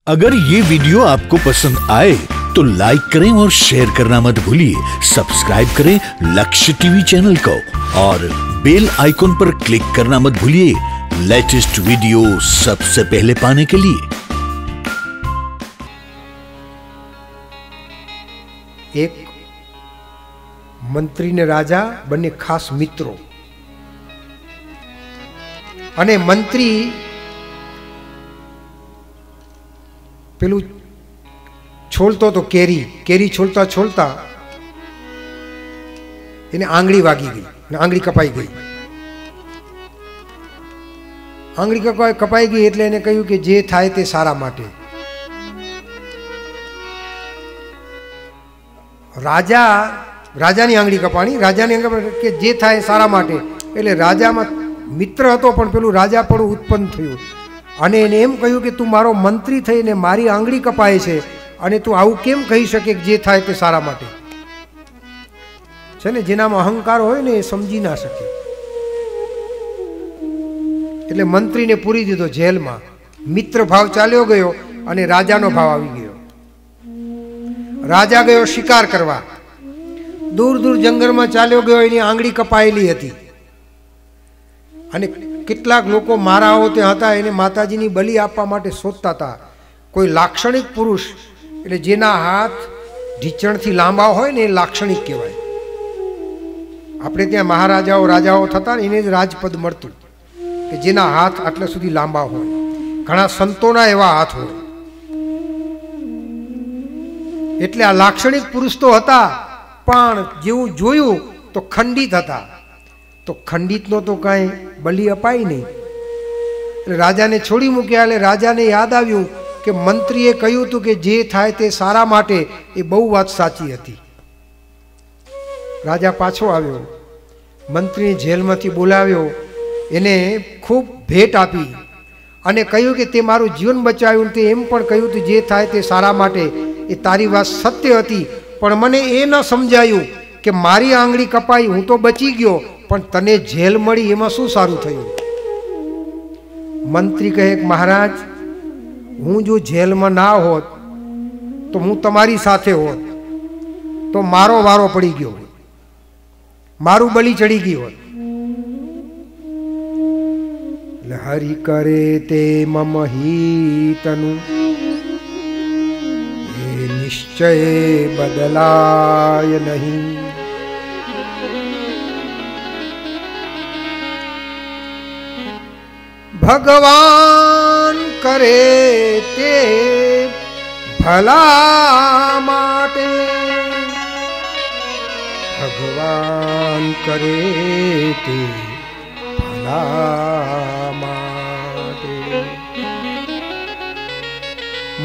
अगर ये वीडियो आपको पसंद आए तो लाइक करें और शेयर करना मत भूलिए। सब्सक्राइब करें लक्ष्य टीवी चैनल को और बेल आइकॉन पर क्लिक करना मत भूलिए लेटेस्ट वीडियो सबसे पहले पाने के लिए। एक मंत्री ने राजा बने खास मित्रों अने मंत्री पेलू छोलतो तो केरी केरी छोलता छोलता एने आंगળી वागी गई ने आंगળી कपाई गई। आंगળી कपाई गई એટલે એને કહ્યું કે જે થાય તે સારા માટે। રાજાની આંગળી કપાણી, રાજાની કે જે થાય સારા માટે, એટલે રાજામાં મિત્ર હતો પણ પેલું રાજા પણ ઉત્પન્ન થયું અને એને એમ કહ્યું કે તું મારો મંત્રી થઈને મારી આંગળી કપાય છે અને તું આવું કેમ કહી શકે કે જે થાય તે સારા માટે છે ને। જેનામાં અહંકાર હોય ને એ સમજી ના શકે એટલે મંત્રીને પૂરી દીધો જેલમાં। મિત્ર ભાવ ચાલ્યો ગયો અને રાજાનો ભાવ આવી ગયો। રાજા ગયો શિકાર કરવા, દૂર દૂર જંગલમાં ચાલ્યો ગયો, એની આંગળી કપાયેલી હતી અને કેટલાક લોકો મારાઓ તે હતા એને માતાજીની બલિ આપવા માટે શોધતા હતા। કોઈ લાક્ષણિક પુરુષ એટલે જેના હાથ ઢીચણથી લાંબા હોય ને એ લાક્ષણિક કહેવાય। આપણે ત્યાં મહારાજાઓ રાજાઓ થતા એને જ રાજપદ મળતું કે જેના હાથ આટલા સુધી લાંબા હોય। ઘણા સંતોના એવા હાથ હોય એટલે આ લાક્ષણિક પુરુષ તો હતા પણ જેવું જોયું તો ખંડિત હતા। તો ખંડિતનો તો કાંઈ બલિ અપાય નહીં એટલે રાજાને છોડી મૂક્યા। એટલે રાજાને યાદ આવ્યું કે મંત્રીએ કહ્યું હતું કે જે થાય તે સારા માટે, એ બહુ વાત સાચી હતી। રાજા પાછો આવ્યો, મંત્રીને જેલમાંથી બોલાવ્યો, એને ખૂબ ભેટ આપી અને કહ્યું કે તે મારું જીવન બચાવ્યું। તે એમ પણ કહ્યું હતું જે થાય તે સારા માટે, એ તારી વાત સત્ય હતી પણ મને એ ન સમજાયું કે મારી આંગળી કપાઈ, હું તો બચી ગયો પણ તને જેલ મળી એમાં શું સારું થયું। મંત્રી કહે મહારાજ, હું જો જેલમાં ના હોત તો હું તમારી સાથે હોત તો મારો વારો પડી ગયો હોત, મારું બલિ ચડી ગયું હોત। એટલે હરિ કરે તે મમ હિતનું એ નિશ્ચય બદલાય નહીં। ભગવાન કરે તે ભલા માટે, ભગવાન કરે તે ભલા માટે।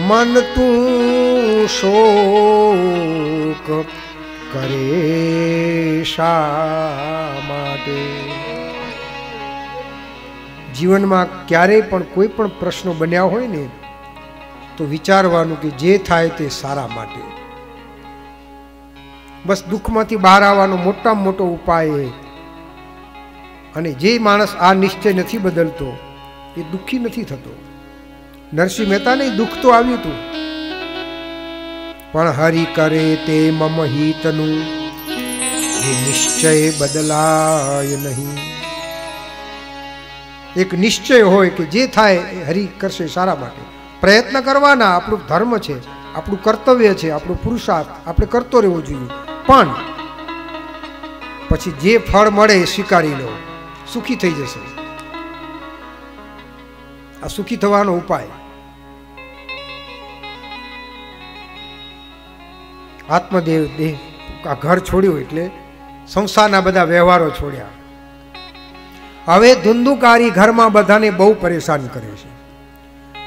મન તું શોક કરે શા માટે। જીવનમાં ક્યારેય પણ કોઈ પણ પ્રશ્નો બન્યા હોય ને તો વિચારવાનું કે જે થાય તે સારા માટે। બસ દુઃખમાંથી બહાર આવવાનો મોટામાં મોટો ઉપાય એ। અને જે માણસ આ નિશ્ચય નથી બદલતો એ દુઃખી નથી થતો। નરસિંહ મહેતાને દુઃખ તો આવ્યું હતું પણ હરિ કરે તે મમ હિતનું એ નિશ્ચય બદલાય નહીં। એક નિશ્ચય હોય કે જે થાય એ હરિ કરશે સારા માટે। પ્રયત્ન કરવાના, આપણું ધર્મ છે, આપણું કર્તવ્ય છે, આપણો પુરુષાર્થ આપણે કરતો રહેવો જોઈએ પણ પછી જે ફળ મળે એ સ્વીકારી લો, સુખી થઈ જશે। આ સુખી થવાનો ઉપાય। આત્મદેવ દેહ આ ઘર છોડ્યું એટલે સંસારના બધા વ્યવહારો છોડ્યા। હવે ધુંધુકારી ઘરમાં બધાને બહુ પરેશાન કરે છે।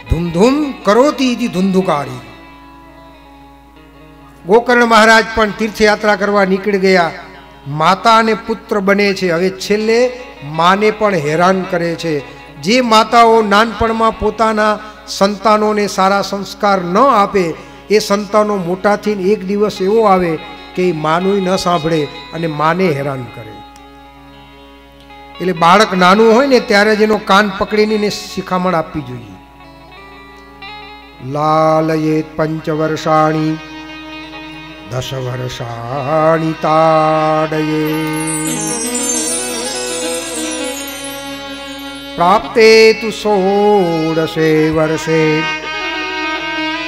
ધૂમ ધૂમ કરોતી ધુંધુકારી। ગોકર્ણ મહારાજ પણ તીર્થયાત્રા કરવા નીકળી ગયા। માતા અને પુત્ર બને છે, હવે છેલ્લે માને પણ હેરાન કરે છે। જે માતાઓ નાનપણમાં પોતાના સંતાનોને સારા સંસ્કાર ન આપે એ સંતાનો મોટા થઈને એક દિવસ એવો આવે કે એ માનું ન સાંભળે અને માને હેરાન કરે। એટલે બાળક નાનું હોય ને ત્યારે જ એનો કાન પકડીને શિખામણ આપવી જોઈએ। લાલયેત 5 વર્ષાણી 10 વર્ષાણી તાડયે પ્રાપ્તે તુ 16 વર્ષે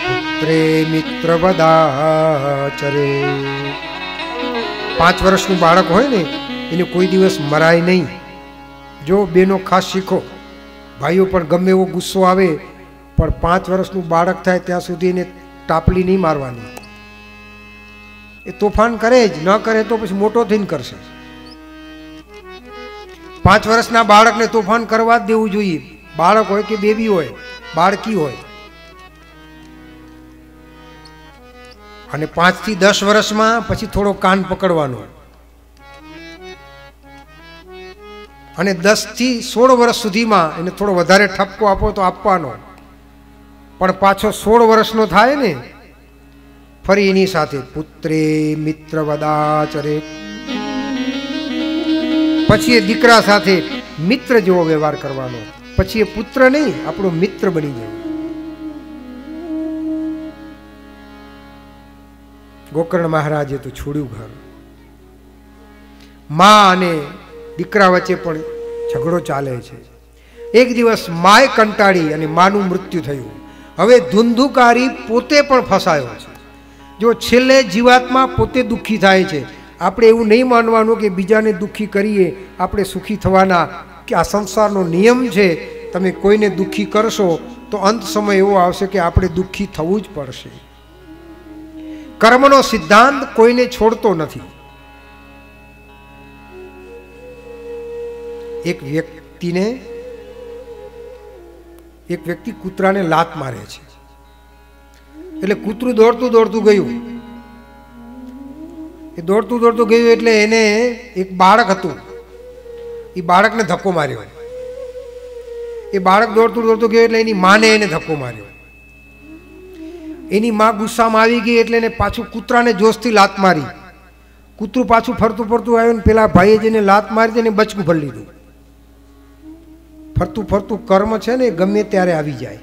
પુત્રે મિત્રવદાચરે. 5 વર્ષનું બાળક હોય ને એને કોઈ દિવસ મરાય નહીં. જો બેનો ખાસ શીખો, ભાઈઓ પણ ગમે એવો ગુસ્સો આવે પણ 5 વર્ષનું બાળક થાય ત્યાં સુધી એને ટાપલી નહીં મારવાની. એ તોફાન કરે જ, ન કરે તો પછી મોટો થઈને કરશે. 5 વર્ષના બાળકને તોફાન કરવા જ દેવું જોઈએ. બાળક હોય કે બેબી હોય, બાળકી હોય. અને 5 થી 10 વર્ષમાં પછી થોડો કાન પકડવાનો, અને 10 થી 16 વર્ષ સુધીમાં એને થોડો વધારે ઠપકો આપો તો આપવાનો. પણ પાછો 16 વર્ષનો થાય ને ફરી એની સાથે પુત્રે મિત્રવદાચરે, પછી એ દીકરા સાથે મિત્ર જેવો વ્યવહાર કરવાનો. પછી એ પુત્ર નહીં, આપણો મિત્ર બની જાય. ગોકર્ણ મહારાજે તો છોડ્યું ઘર. મા અને દીકરા વચ્ચે પણ ઝઘડો ચાલે છે. એક દિવસ માએ કંટાળી અને માનું મૃત્યુ થયું. હવે ધુંધુકારી પોતે પણ ફસાયો છે. જો છેલ્લે જીવાત્મા પોતે દુઃખી થાય છે. આપણે એવું નહીં માનવાનું કે બીજાને દુઃખી કરીએ આપણે સુખી થવાના, કે આ સંસારનો નિયમ છે. તમે કોઈને દુઃખી કરશો તો અંત સમય એવો આવશે કે આપણે દુઃખી થવું જ પડશે. કર્મનો સિદ્ધાંત કોઈને છોડતો નથી. એક વ્યક્તિ કૂતરાને લાત મારે છે. એટલે કૂતરું દોડતું દોડતું ગયું. એ દોડતું દોડતું ગયું એટલે એને એક બાળક હતું, એ બાળકને ધક્કો માર્યો. એ બાળક દોડતું દોડતું ગયું એટલે એની માને એને ધક્કો માર્યો. એની માં ગુસ્સામાં આવી ગઈ એટલે એને પાછું કૂતરાને જોશથી લાત મારી. કૂતરું પાછું ફરતું ફરતું આવ્યું ને પેલા ભાઈએ જેને લાત મારી એને બચકું ભરી લીધું. ફરતું ફરતું કર્મ છે ને ગમે ત્યારે આવી જાય.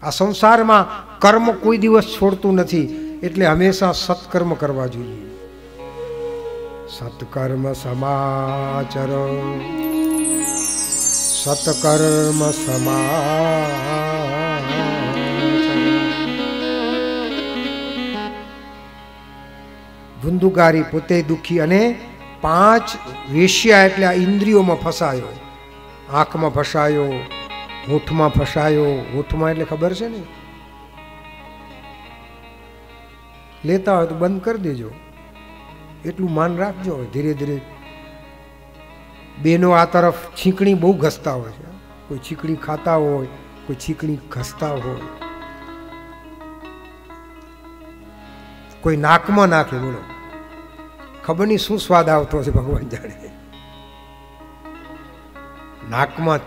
આ સંસારમાં કર્મ કોઈ દિવસ છોડતું નથી. એટલે હંમેશા સત્કર્મ કરવા જોઈએ. સત્કર્મ સમાચર, સત્કર્મ સમાચર. ધુંધુકારી પોતે દુઃખી અને 5 વેશ્યા એટલે આ ઇન્દ્રિયોમાં ફસાયો. આંખમાં ફસાયો, હોઠમાં ફસાયો. હોઠમાં એટલે ખબર છે ને, લેતા હોય તો બંધ કરી દેજો, એટલું માન રાખજો. ધીરે ધીરે બેનો આ તરફ છીંકણી બહુ ઘસતા હોય છે. કોઈ છીંકણી ખાતા હોય, કોઈ છીંકણી ઘસતા હોય, કોઈ નાકમાં નાખે. બોલો, ખબર નહીં શું સ્વાદ આવતો હશે, ભગવાન જાણે. નાકમાં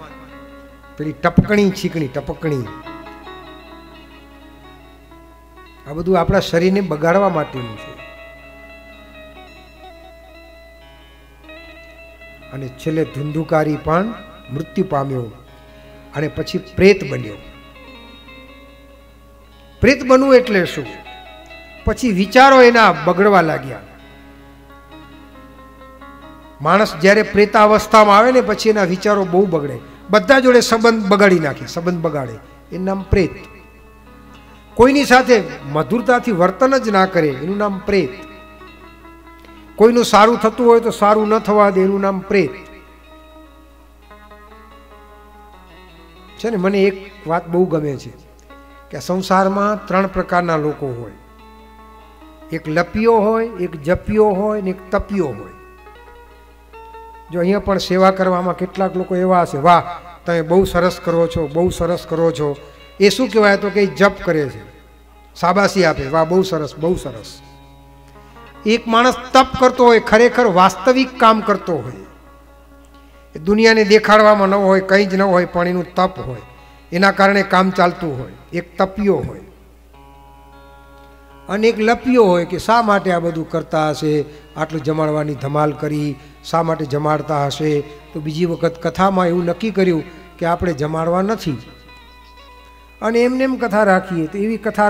પેલી ટપકણી છીંકણી, ટપકણી. આ બધું આપણા શરીરને બગાડવા માટેનું છે. અને છેલ્લે ધુંધુકારી પણ મૃત્યુ પામ્યો અને પછી પ્રેત બન્યો. પ્રેત બનવું એટલે શું? પછી વિચારો એના બગડવા લાગ્યા. માણસ જ્યારે પ્રેતાવસ્થામાં આવે ને પછી એના વિચારો બહુ બગડે. બધા જોડે સંબંધ બગાડી નાખે, સંબંધ બગાડે. એનું નામ પ્રેત. કોઈની સાથે મધુરતાથી વર્તન જ ના કરે, એનું નામ પ્રેત. કોઈનું સારું થતું હોય તો સારું ન થવા દે, એનું નામ પ્રેત છે ને. મને એક વાત બહુ ગમે છે કે સંસારમાં 3 પ્રકારના લોકો હોય. એક લપિયો હોય, એક જપિયો હોય ને એક તપિયો હોય. જો અહીંયા પણ સેવા કરવામાં કેટલાક લોકો એવા હશે, વાહ તમે બહુ સરસ કરો છો, બહુ સરસ કરો છો. એ શું કહેવાય? તો કે જપ કરે છે, શાબાશી આપે, વાહ બહુ સરસ, બહુ સરસ. એક માણસ તપ કરતો હોય, ખરેખર વાસ્તવિક કામ કરતો હોય, એ દુનિયાને દેખાડવામાં ન હોય, કંઈ જ ન હોય, પણ એનું તપ હોય, એના કારણે કામ ચાલતું હોય. એક તપિયો હોય. અને એક લપિયો હોય કે શા માટે આ બધું કરતા હશે, આટલું જમાડવાની ધમાલ કરી, શા માટે જમાડતા હશે? તો બીજી વખત કથામાં એવું નક્કી કર્યું કે આપણે જમાડવા નથી. અને એમને એમ કથા રાખીએ તો એવી કથા।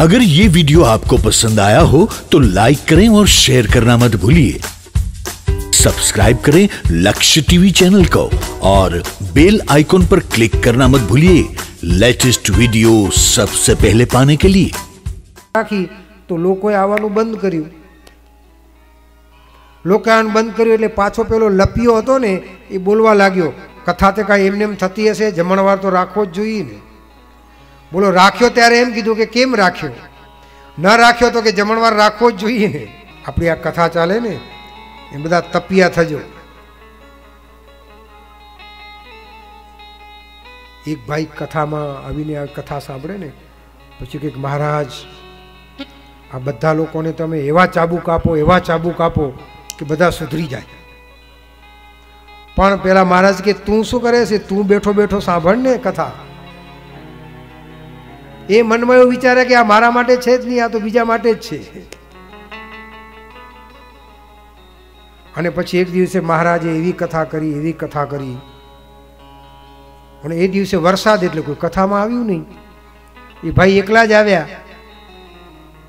अगर ये वीडियो आपको पसंद आया हो तो लाइक करें और शेयर करना मत भूलिए। सब्सक्राइब करें लक्ष्य टीवी चैनल को और बेल आइकॉन पर क्लिक करना मत भूलिए लेटेस्ट वीडियो सबसे पहले पाने के लिए। રાખી તો લોકોએ આવવાનું બંધ કર્યું। લોકોએ આવવાનું બંધ કર્યું એટલે પાછો પેલો લપિયો હતો ને એ બોલવા લાગ્યો, કથા તે કાંઈ એમને એમ થતી હશે, જમણવાર તો રાખવો જ જોઈએ ને। બોલો રાખ્યો ત્યારે એમ કીધું કે કેમ રાખ્યો, ન રાખ્યો તો કે જમણવાર રાખવો જ જોઈએ ને। આપણી આ કથા ચાલે ને એ બધા તપિયા થજો। એક ભાઈ કથામાં આવીને આ કથા સાંભળે ને પછી કે મહારાજ આ બધા લોકોને તમે એવા ચાબુક આપો, એવા ચાબુક આપો કે બધા સુધરી જાય। પણ પેલા મહારાજ કે તું શું કરે છે, તું બેઠો બેઠો સાંભળ ને કથા। એ મનમાં એવું વિચારે કે આ મારા માટે છે જ નહીં, આ તો બીજા માટે જ છે। અને પછી એક દિવસે મહારાજે એવી કથા કરી, એવી કથા કરી, અને એ દિવસે વરસાદ એટલે કોઈ કથામાં આવ્યું નહીં। એ ભાઈ એકલા જ આવ્યા।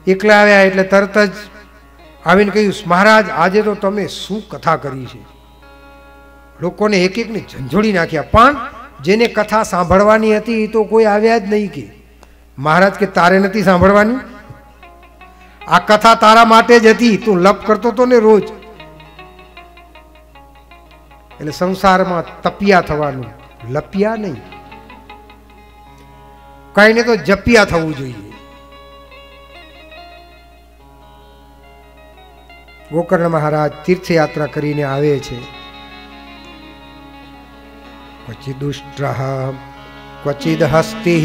એકલા આવ્યા એટલે તરત જ આવીને કહ્યું, મહારાજ આજે તો તમે શું કથા કરી છે, લોકોને એક એકને ઝંઝોડી નાખ્યા, પણ જેને કથા સાંભળવાની હતી એ તો કોઈ આવ્યા જ નહીં। કે મહારાજ કે તારે નથી સાંભળવાની, આ કથા તારા માટે જ હતી, તું લપ કરતો હતો ને રોજ। એટલે સંસારમાં તપિયા થવાનું, લપિયા નહીં, કઈ ને તો જપિયા થવું જોઈએ। ગોકર્ણ મહારાજ તીર્થયાત્રા કરીને આવે છે। ક્વચિદુષ્ટ્ર ક્વચિદ હસ્તિ।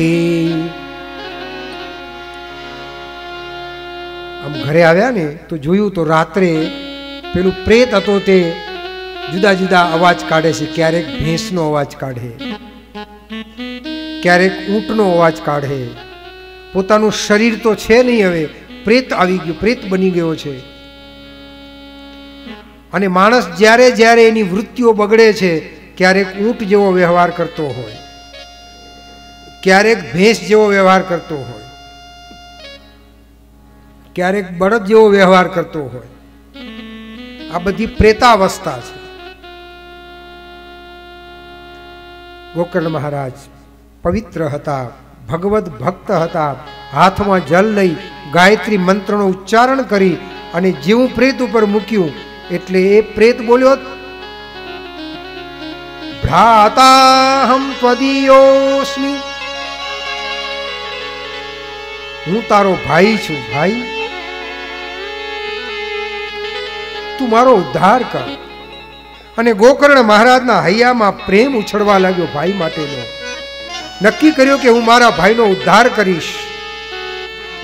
આમ ઘરે આવ્યા ને તો જોયું તો રાત્રે પેલું પ્રેત હતો તે જુદા જુદા અવાજ કાઢે છે। ક્યારેક ભેંસનો અવાજ કાઢે, ક્યારેક ઊંટનો અવાજ કાઢે। પોતાનું શરીર તો છે નહીં, હવે પ્રેત આવી ગયું, પ્રેત બની ગયો છે। અને માણસ જ્યારે જ્યારે એની વૃત્તિઓ બગડે છે, ક્યારેક ઊંટ જેવો વ્યવહાર કરતો હોય, ક્યારેક ભેંસ જેવો વ્યવહાર કરતો હોય, ક્યારેક બળદ જેવો વ્યવહાર કરતો હોય। આ બધી પ્રેતાવસ્થા છે। ગોકર્ણ મહારાજ પવિત્ર હતા, ભગવદ ભક્ત હતા। હાથમાં જલ લઈ ગાયત્રી મંત્રનો ઉચ્ચારણ કરી અને જેવું પ્રેત ઉપર મૂક્યું એટલે એ પ્રેત બોલ્યો, ભ્રાતાહમ ત્વદીયોસ્મિ, હું તારો ભાઈ છું, ભાઈ તું મારો ઉદ્ધાર કર। અને ગોકર્ણ મહારાજના હૈયામાં પ્રેમ ઉછળવા લાગ્યો ભાઈ માટેનો। નક્કી કર્યો કે હું મારા ભાઈનો ઉદ્ધાર કરીશ।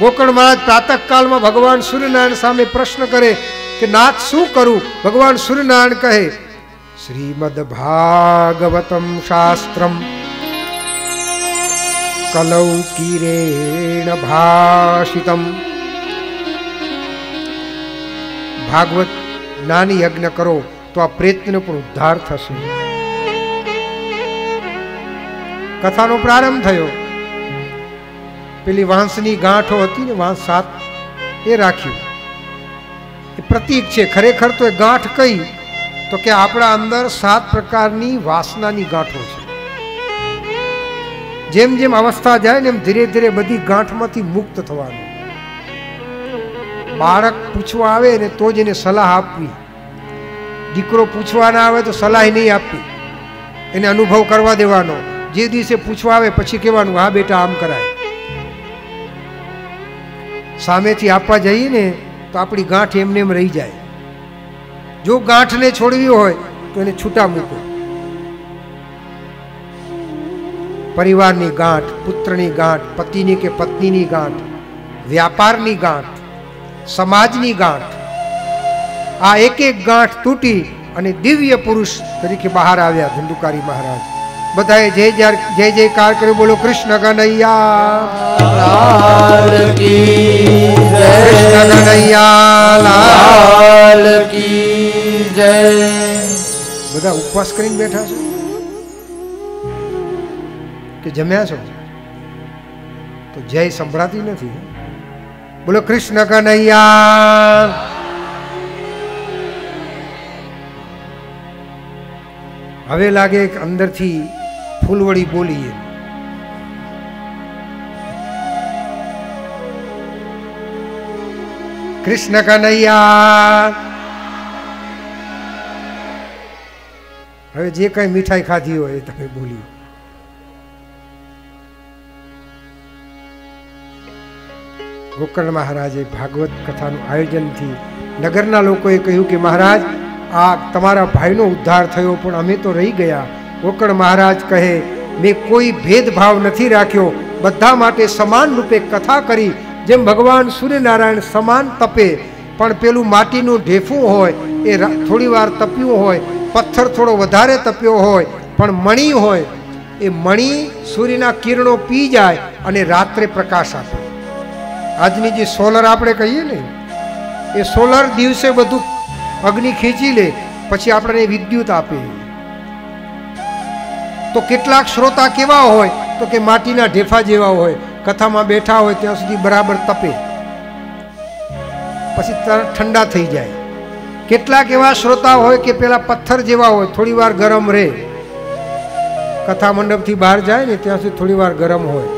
ગોકર્ણ મહારાજ પ્રાતઃકાળમાં ભગવાન સૂર્યનારાયણ સામે પ્રશ્ન કરે કે નાથ શું કરું? ભગવાન સૂર્યનારાયણ કહે, શ્રીમદ ભાગવતમ શાસ્ત્રમ કલૌકીરેણ ભાષિતમ। ભાગવત જ્ઞાની યજ્ઞ કરો તો આ પ્રેતનો પણ ઉદ્ધાર થશે। કથાનો પ્રારંભ થયો। પેલી વાંસની ગાંઠો હતી ને, વાંસ 7 એ રાખ્યું, એ પ્રતીક છે। ખરેખર તો એ ગાંઠ કઈ તો કે આપણા અંદર 7 પ્રકારની વાસનાની ગાંઠો છે। જેમ જેમ અવસ્થા જાય ને એમ ધીરે ધીરે બધી ગાંઠમાંથી મુક્ત થવાનું। બાળક પૂછવા આવે ને તો જ એને સલાહ આપવી, દીકરો પૂછવા ના આવે તો સલાહ નહીં આપવી, એને અનુભવ કરવા દેવાનો। જે દિવસે પૂછવા આવે પછી કહેવાનું, હા બેટા આમ કરાય। સામેથી આપવા જઈએ ને તો આપણી ગાંઠ એમને એમ રહી જાય। જો ગાંઠને છોડવી હોય તો એને છૂટા મૂકો। પરિવારની ગાંઠ, પુત્રની ગાંઠ, પતિની કે પત્નીની ગાંઠ, વ્યાપારની ગાંઠ, સમાજની ગાંઠ, આ એક એક ગાંઠ તૂટી અને દિવ્ય પુરુષ તરીકે બહાર આવ્યા ધંધુકારી મહારાજ। બધાએ જય જયકાર કર્યો। બોલો કૃષ્ણ કનૈયા કૃષ્ણ કનૈયા લાલ કી જય। બધા ઉપવાસ કરીને બેઠા છો કે જમ્યા છો? તો જય સંભળાતી નથી. બોલો કૃષ્ણ કનૈયા. હવે લાગે કે અંદરથી ફૂલવડી બોલીએ. કૃષ્ણ કનૈયા. હવે જે કઈ મીઠાઈ ખાધી હોય એ તમે બોલ્યું. ગોકર્ણ મહારાજે ભાગવત કથાનું આયોજનથી નગરના લોકોએ કહ્યું કે મહારાજ આ તમારા ભાઈનો ઉદ્ધાર થયો પણ અમે તો રહી ગયા. ગોકર્ણ મહારાજ કહે મેં કોઈ ભેદભાવ નથી રાખ્યો, બધા માટે સમાન રૂપે કથા કરી. જેમ ભગવાન સૂર્યનારાયણ સમાન તપે, પણ પેલું માટીનું ઢેફું હોય એ થોડી વાર તપ્યું હોય, પથ્થર થોડો વધારે તપ્યો હોય, પણ મણી હોય એ મણી સૂર્યના કિરણો પી જાય અને રાત્રે પ્રકાશ આપે. આજની જે સોલર આપણે કહીએ ને એ સોલર દિવસે બધું અગ્નિ ખેંચી લે, પછી આપણને વિદ્યુત આપે. તો કેટલાક શ્રોતા કેવા હોય તો કે માટીના ઢેફા જેવા હોય, કથામાં બેઠા હોય ત્યાં સુધી બરાબર તપે, પછી તરત ઠંડા થઈ જાય. કેટલાક એવા શ્રોતા હોય કે પેલા પથ્થર જેવા હોય, થોડી વાર ગરમ રહે, કથા મંડપથી બહાર જાય ને ત્યાં સુધી થોડી વાર ગરમ હોય.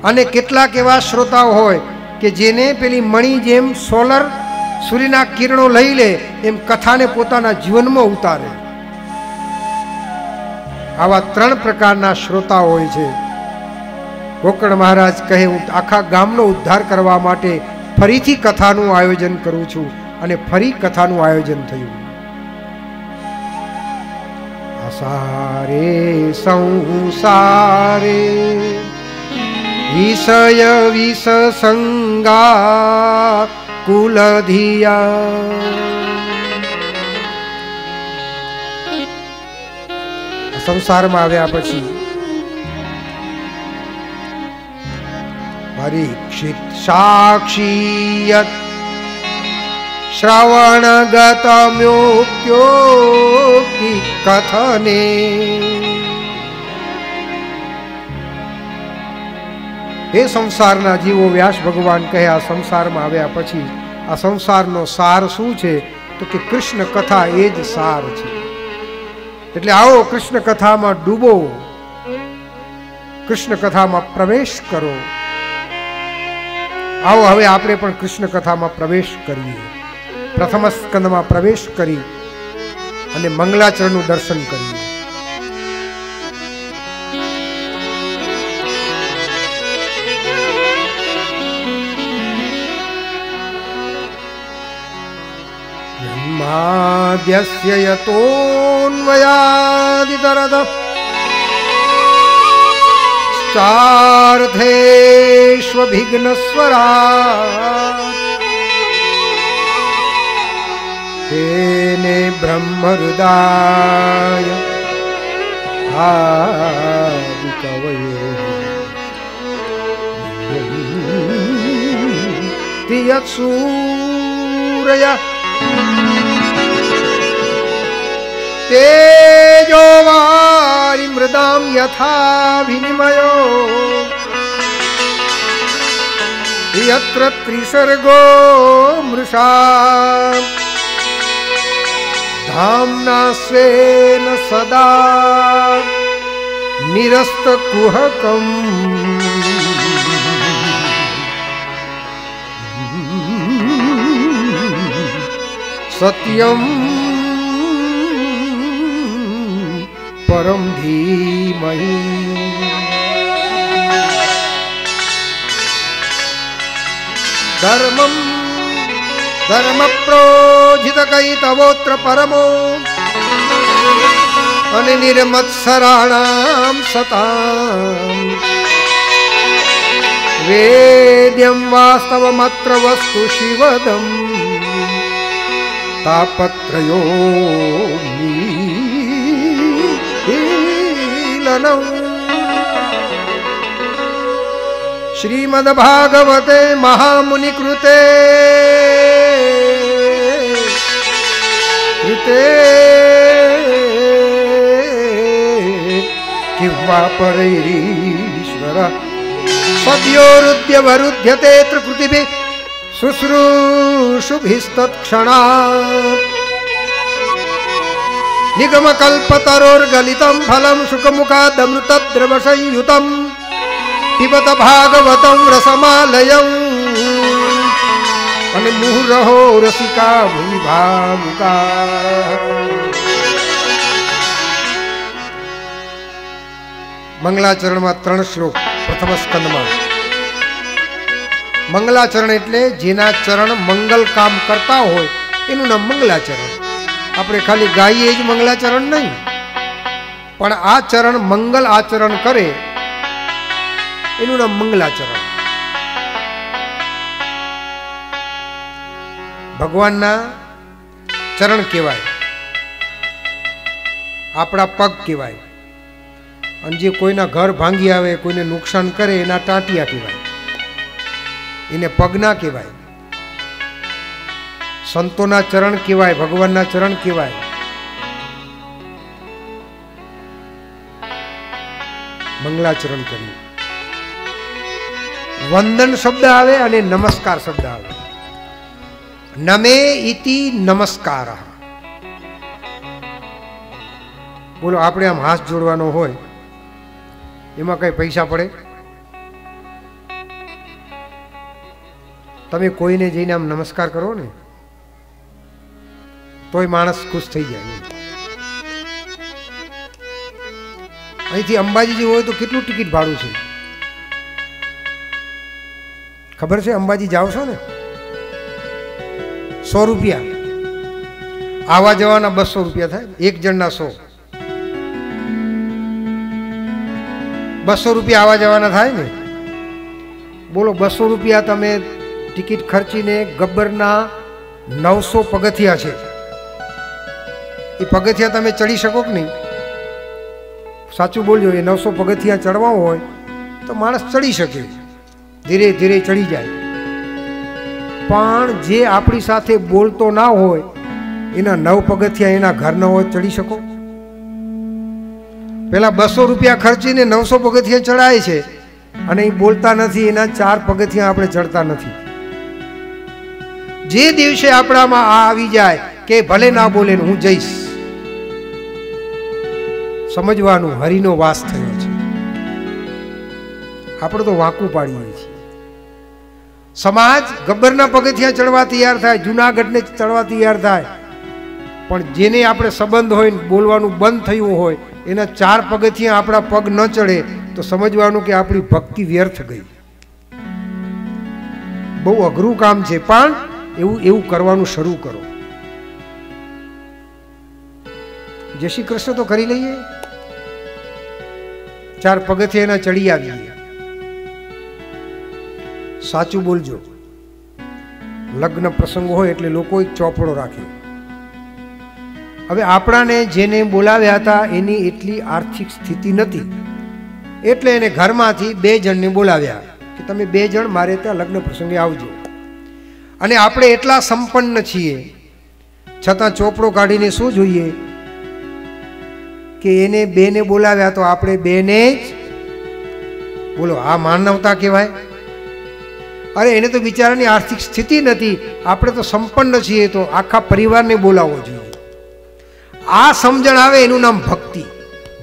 અને કેટલાક એવા શ્રોતાઓ હોય કે જેને પેલી મણી જેમ સોલર સૂર્યના કિરણો લઈ લે એમ કથાને પોતાના જીવનમાં ઉતારે. આવા 3 પ્રકારના શ્રોતા હોય છે. ગોકર્ણ મહારાજ કહે હું આખા ગામનો ઉદ્ધાર કરવા માટે ફરીથી કથાનું આયોજન કરું છું, અને ફરી કથાનું આયોજન થયું. અસારે સંસારે વિષય વિષ સંગા કુલધિયા. સંસારમાં આવ્યા પછી પરીક્ષિત સાક્ષીયત શ્રવણ ગત મ્યોક્તિ કથને. એ સંસારના જીવો વ્યાસ ભગવાન કહે આ સંસારમાં આવ્યા પછી આ સંસારનો સાર શું છે તો કે કૃષ્ણ કથા એ જ સાર છે. એટલે આવો કૃષ્ણ કથામાં ડૂબો, કૃષ્ણ કથામાં પ્રવેશ કરો. આવો હવે આપણે પણ કૃષ્ણ કથામાં પ્રવેશ કરીએ. પ્રથમ સ્કંદમાં પ્રવેશ કરી અને મંગલાચરણનું દર્શન કરીએ. બ્રહ્માદ્યસ્ય યતોન્વયાદિતરતઃ ચાર્થેષ્વભિઘ્નસ્વરાટ તેને બ્રહ્મહૃદાય આદિકવયે તિયત્સૂરય તેજો વારી મૃદામ યથા વિનિમયો યત્ર ત્રિસર્ગો મૃષા ધામ્ના સ્વેન સદા નિરસ્ત કુહકમ સત્યમ પરમ ધીમહિ. ધર્મમ ધર્મ પ્રોજિત કૈતવોત્ર પરમો અને નિર્મત્સરાણામ સતામ વેદ્યમ વાસ્તવમત્ર વસ્તુ શિવદમ તાપત્રયો નીલનમ. શ્રીમદ ભાગવતે મહામુનિ કૃતે કિંવા પરૈરીશ્વર સદ્યોરુદ્યવરુધ્યતે ત્રિકૃતિભિ શુશ્રૂષુભિસ્તત્ક્ષણાत् નિગમકલ્પતરોર્ગલિतं ફલં શુકમુખાદમૃતદ્રવસંયુतं પિબત ભાગવतं રસમાલયં અને મુહુરહો રસિકા ભૂમિભાવુકા. મંગલાચરણમાં 3 શ્લોક. પ્રથમ સ્કંદમાં મંગલાચરણ એટલે જેના ચરણ મંગલ કામ કરતા હોય એનું નામ મંગલાચરણ. આપણે ખાલી ગાઈએ જ મંગલાચરણ નહીં, પણ આ ચરણ મંગલ આચરણ કરે એનું નામ મંગલાચરણ. ભગવાનના ચરણ કહેવાય, આપણા પગ કહેવાય, અને જે કોઈના ઘર ભાંગી આવે, કોઈને નુકસાન કરે એના ટાંટિયા કહેવાય, એને પગના કહેવાય. સંતોના ચરણ કહેવાય, ભગવાનના ચરણ કહેવાય. મંગલાચરણ કર્યું. વંદન શબ્દ આવે અને નમસ્કાર શબ્દ આવે. નમે ઇતિ નમસ્કાર. બોલો, આપણે આમ હાથ જોડવાનો હોય એમાં કઈ પૈસા પડે? તમે કોઈને જઈને આમ નમસ્કાર કરો ને તોય માણસ ખુશ થઈ જાય. અહીંથી અંબાજી જેવું હોય તો કેટલું ટિકિટ ભાડું છે ખબર છે? અંબાજી જાઓ છો ને 100 રૂપિયા, આવા જવાના 200 રૂપિયા થાય. એક જણના 100, 200 રૂપિયા આવા જવાના થાય ને. બોલો, 200 રૂપિયા તમે ટિકિટ ખર્ચીને ગબ્બરના 900 પગથિયા છે, એ પગથિયા તમે ચડી શકો કે નહીં? સાચું બોલજો. એ 900 પગથિયા ચડવા હોય તો માણસ ચડી શકે, ધીરે ધીરે ચડી જાય. પણ જે આપણી સાથે બોલતો ના હોય એના 9 પગથિયા એના ઘરના હોય ચડી શકો? પેલા 200 રૂપિયા ખર્ચીને 900 પગથિયા ચડાય છે અને એ બોલતા નથી, એના 4 પગથિયા આપણે ચડતા નથી. જે દિવસે આપણામાં આ આવી જાય કે ભલે ના બોલે હું જઈશ, સમજવાનું હરિનો વાસ થયો છે. આપણે તો વાંકું પાડીએ છીએ. સમાજ ગબ્બરના પગથિયા ચડવા તૈયાર થાય, જુનાગઢને ચડવા તૈયાર થાય, પણ જેને આપણે સંબંધ હોય બોલવાનું બંધ થયું હોય એના 4 પગથિયા આપણા પગ ન ચડે તો સમજવાનું કે આપણી ભક્તિ વ્યર્થ ગઈ. બહુ અઘરું કામ છે, પણ એવું કરવાનું શરૂ કરો. જય શ્રી કૃષ્ણ તો કરી લઈએ, 4 પગથિયા એના ચડી આવીએ. સાચું બોલજો. લગ્ન પ્રસંગ હોય એટલે લોકો એક ચોપડો રાખે. હવે આપણાને જેને બોલાવ્યા હતા એની એટલી આર્થિક સ્થિતિ નથી, એટલે એને ઘરમાંથી 2 જણને બોલાવ્યા કે તમે 2 જણ મારે ત્યાં લગ્ન પ્રસંગે આવજો. અને આપણે એટલા સંપન્ન છીએ છતાં ચોપડો કાઢીને શું જોઈએ કે એને 2 ને બોલાવ્યા તો આપણે 2 ને જ. બોલો, આ માનવતા કહેવાય? અરે એને તો બિચારાની આર્થિક સ્થિતિ નથી, આપણે તો સંપન્ન છીએ તો આખા પરિવારને બોલાવવો જોઈએ. આ સમજણ આવે એનું નામ ભક્તિ.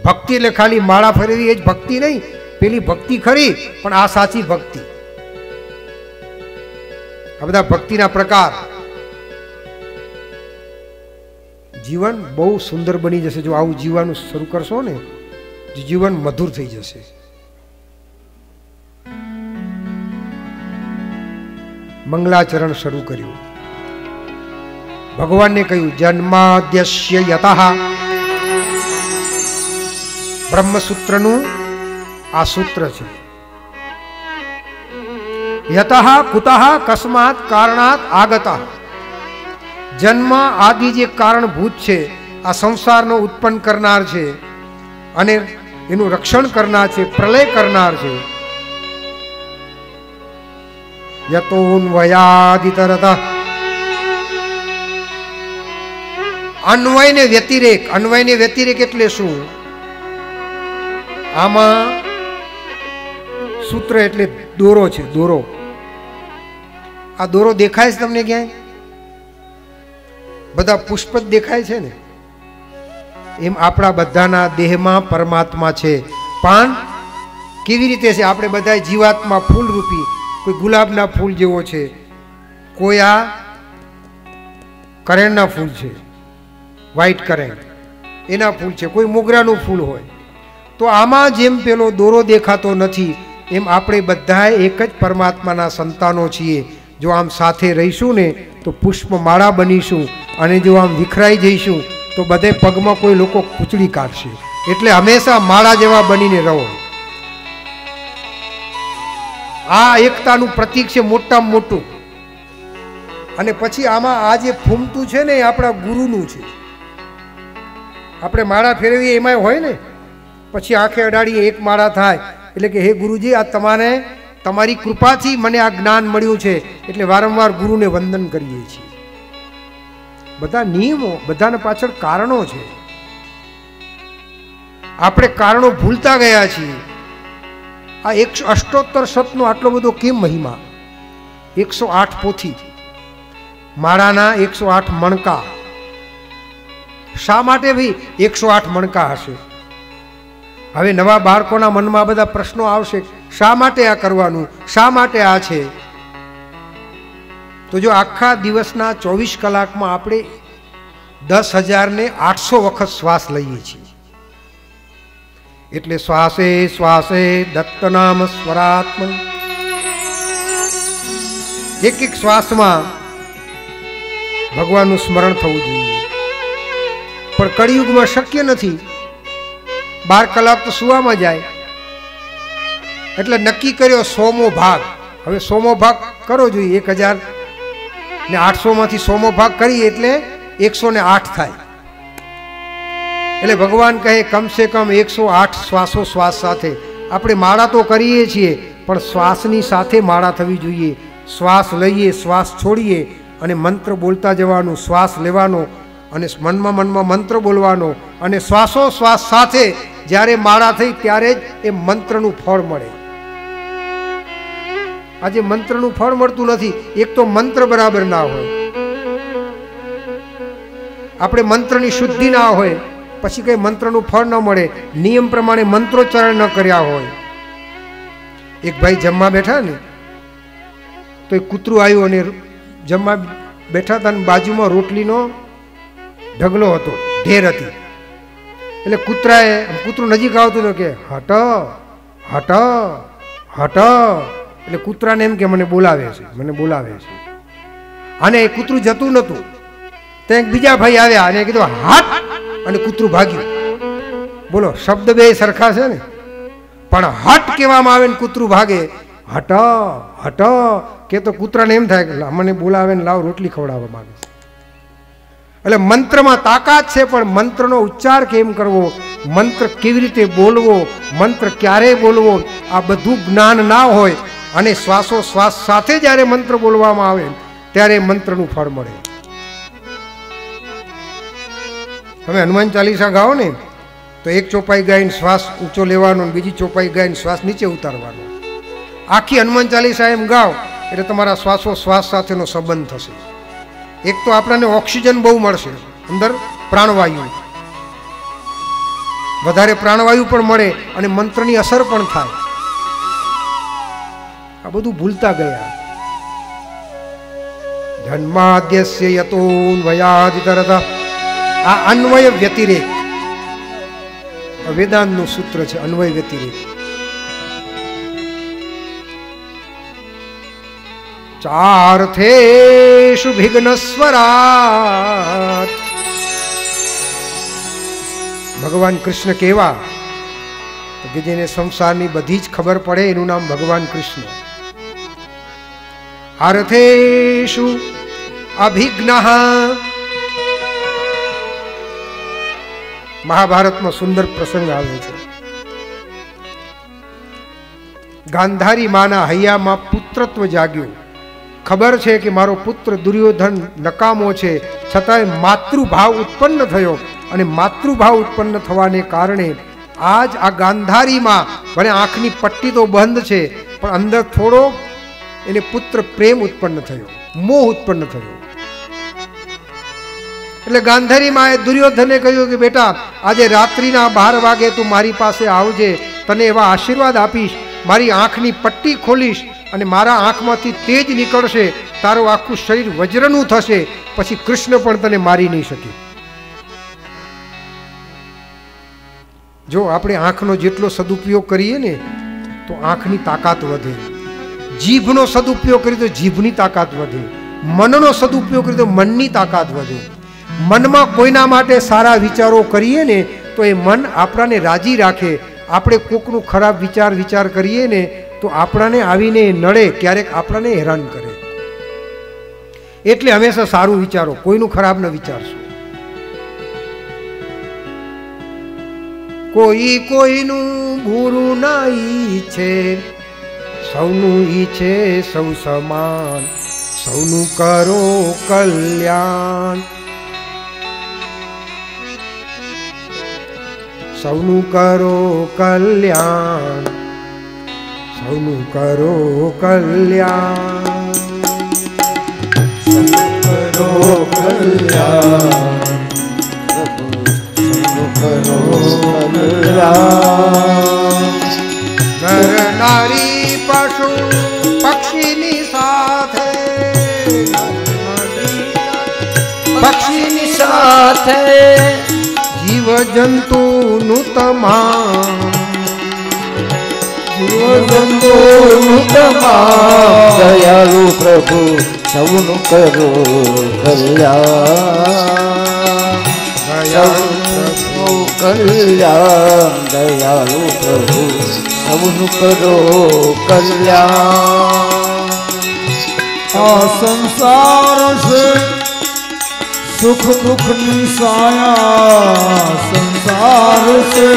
ભક્તિ એટલે ખાલી માળા ફેરવી એ જ ભક્તિ નહીં. પેલી ભક્તિ ખરી પણ આ સાચી ભક્તિ. આ બધા ભક્તિના પ્રકાર. જીવન બહુ સુંદર બની જશે જો આવું જીવવાનું શરૂ કરશો ને, જીવન મધુર થઈ જશે. મંગલાચરણ શરૂ કર્યું. ભગવાનને કહ્યું જન્માદ્યસ્ય યતઃ. બ્રહ્મસૂત્રનું આ સૂત્ર છે. યતઃ કુતઃ કસ્માત કારણાત આગતઃ. જન્મ આદિ જે કારણભૂત છે, આ સંસારનો ઉત્પન્ન કરનાર છે અને એનું રક્ષણ કરનાર છે, પ્રલય કરનાર છે. યતોન્વયાદિતરતઃ. અન્વય ને વ્યતિરેક. અન્વય ને વ્યતિરેક એટલે શું? આમાં સૂત્ર એટલે દોરો છે, દોરો. આ દોરો દેખાય છે તમને ક્યાંય? બધા પુષ્પ જ દેખાય છે ને. એમ આપણા બધાના દેહમાં પરમાત્મા છે. પણ કેવી રીતે છે? આપણે બધા જીવાત્મા ફૂલરૂપી, કોઈ ગુલાબના ફૂલ જેવો છે, કોઈ આ કરેણના ફૂલ છે, વ્હાઈટ કરેણ એના ફૂલ છે, કોઈ મોગરાનું ફૂલ હોય. તો આમાં જેમ પેલો દોરો દેખાતો નથી, એમ આપણે બધા એક જ પરમાત્માના સંતાનો છીએ. જો આમ સાથે રહીશું ને તો પુષ્પમાળા બનીશું, અને જો આમ વિખરાઈ જઈશું તો બધે પગમાં કોઈ લોકો કૂચડી કાઢશે. એટલે હંમેશા માળા જેવા બનીને રહો. આ એકતાનું પ્રતીક છે મોટામાં મોટું. અને પછી આમાં આ જે ફૂમતું છે ને એ આપણા ગુરુનું છે. આપણે માળા ફેરવીએ એમાંય હોય ને, પછી આંખે અડાડીએ એક માળા થાય એટલે કે હે ગુરુજી, આ તમારી કૃપાથી મને આ જ્ઞાન મળ્યું છે, એટલે વારંવાર ગુરુને વંદન કરીએ છીએ. બધા નિયમો, બધાને પાછળ કારણો છે. આપણે કારણો ભૂલતા ગયા છીએ. આ 178 શતનો આટલો બધો કેમ મહિમા? 108 પોથી, માળાના 108 મણકા. શા માટે ભાઈ 108 મણકા હશે? હવે નવા બાળકોના મનમાં બધા પ્રશ્નો આવશે, શા માટે આ કરવાનું, શા માટે આ છે? તો જો આખા દિવસના 24 કલાકમાં આપણે 10,800 વખત શ્વાસ લઈએ છીએ. એટલે શ્વાસે શ્વાસે દત્તનામ સ્વરાત્મન. એક એક શ્વાસમાં ભગવાનનું સ્મરણ થવું જોઈએ. પણ કળિયુગમાં શક્ય નથી. 12 કલાક તો સુવામાં જાય. એટલે નક્કી કર્યો 100મો ભાગ. હવે 100મો ભાગ કરો જોઈએ. 1,800 માંથી 100મો ભાગ કરીએ એટલે 108 થાય. એટલે ભગવાન કહે કમસે કમ 108 શ્વાસો શ્વાસ સાથે. આપણે માળા તો કરીએ છીએ, પણ શ્વાસની સાથે માળા થવી જોઈએ. શ્વાસ લઈએ, શ્વાસ છોડીએ, અને મંત્ર બોલતા જવાનું. શ્વાસ લેવાનો અને મનમાં મંત્ર બોલવાનો, અને શ્વાસો શ્વાસ સાથે જ્યારે માળા થઈ ત્યારે જ એ મંત્રનું ફળ મળે. આજે મંત્રનું ફળ મળતું નથી. એક તો મંત્ર બરાબર ના હોય, આપણે મંત્રની શુદ્ધિ ના હોય, પછી કઈ મંત્રનું ફળ ન મળે. નિયમ પ્રમાણે મંત્રોચ્ચારણ ન કર્યા હોય. એક ભાઈ જમવા બેઠા ને તો એક કૂતરું આવ્યું અને જમવા બેઠા હતા, અને બાજુમાં રોટલીનો ઢગલો હતો, ઢેર હતી. એટલે કૂતરું નજીક આવતું હતું કે હટ હટ હટ. એટલે કૂતરાને એમ કે મને બોલાવે છે, મને બોલાવે છે. અને એ કૂતરું જતું નહોતું. ત્યાં બીજા ભાઈ આવ્યા અને કીધું હાટ, અને કૂતરું ભાગ્યું. બોલો, શબ્દ બે સરખા છે ને, પણ હટ કહેવામાં આવે ને કૂતરું ભાગે. હટ હટ કે તો કૂતરાને એમ થાય કે મને બોલાવે ને લાવ રોટલી ખવડાવવા માંગે છે. એટલે મંત્રમાં તાકાત છે, પણ મંત્રનો ઉચ્ચાર કેમ કરવો, મંત્ર કેવી રીતે બોલવો, મંત્ર ક્યારે બોલવો, આ બધું જ્ઞાન ના હોય. અને શ્વાસો શ્વાસ સાથે જ્યારે મંત્ર બોલવામાં આવે ત્યારે મંત્રનું ફળ મળે. તમે હનુમાન ચાલીસા ગાઓ ને તો એક ચોપાઈ ગાઈને શ્વાસ ઊંચો લેવાનો, બીજી ચોપાઈ ગાઈને શ્વાસ નીચે ઉતારવાનો. આખી હનુમાન ચાલીસા એમ ગાઓ એટલે તમારા શ્વાસો શ્વાસ સાથેનો સંબંધ થશે. એક તો આપણને ઓક્સિજન બહુ મળશે, અંદર પ્રાણવાયુ, વધારે પ્રાણવાયુ પણ મળે, અને મંત્રની અસર પણ થાય. આ બધું ભૂલતા ગયા. જન્માદ્યસ્ય યતોન્વયાદિતરત. આ અન્વય વ્યતિરેક વેદાંતનું સૂત્ર છે. અન્વય વ્યતિરેક. ચાર્થેષુ વિઘ્નસ્વરાટ. ભગવાન કૃષ્ણ કેવા કે જેને સંસારની બધી જ ખબર પડે એનું નામ ભગવાન કૃષ્ણ. આર્થેષુ અભિઘ્નઃ. મહાભારતમાં સુંદર પ્રસંગ આવે છે. ગાંધારી માના હૈયામાં પુત્રત્વ જાગ્યું. ખબર છે કે મારો પુત્ર દુર્યોધન નકામો છે, છતાંય માતૃભાવ ઉત્પન્ન થયો, અને માતૃભાવ ઉત્પન્ન થવાને કારણે આજ આ ગાંધારીમાં ભલે આંખની પટ્ટી તો બંધ છે, પણ અંદર થોડો એને પુત્ર પ્રેમ ઉત્પન્ન થયો, મોહ ઉત્પન્ન થયો. એટલે ગાંધારીમાં એ દુર્યોધને કહ્યું કે બેટા આજે રાત્રિના 12 વાગે તું મારી પાસે આવજે, તને એવા આશીર્વાદ આપીશ, મારી આંખની પટ્ટી ખોલીશ અને મારા આંખમાંથી તેજ નીકળશે, તારું આખું શરીર વજ્રનું થશે, પછી કૃષ્ણ પણ તને મારી નહીં શકે. જો આપણે આંખનો જેટલો સદુપયોગ કરીએ ને તો આંખની તાકાત વધે, જીભનો સદુપયોગ કરીએ તો જીભની તાકાત વધે, મનનો સદુપયોગ કરીએ તો મનની તાકાત વધે. મનમાં કોઈના માટે સારા વિચારો કરીએ ને તો એ મન આપણાને રાજી રાખે. આપણે કોકનું ખરાબ વિચાર કરીએ ને તો આપણાને આવીને નડે, ક્યારેક આપણાને હેરાન કરે. એટલે હંમેશા સારું વિચારો, કોઈનું ખરાબ ન વિચારશો. કોઈ કોઈનું બુરું ના ઈચ્છે, સૌનું ઈચ્છે સૌ સમાન, સૌનું કરો કલ્યાણ. સૌનું કરો કલ્યાણ, સૌનું કરો કલ્યાણ, સૌનું કરો કલ્યાણ, સૌનું કરો કલ્યાણ. નર નારી પશુ પક્ષીની સાથે, પક્ષીની સાથે જીવ જંતુનું તમામ, જીવ જંતુનું તમામ. દયાળુ પ્રભુ સૌનું કરો કલ્યાણ, દયાળુ કલ્યાણ. દયાળુ પ્રભુ સૌનું કરો કલ્યાણ. આ સંસાર છે સુખ દુઃખની સાયા, સંસાર છે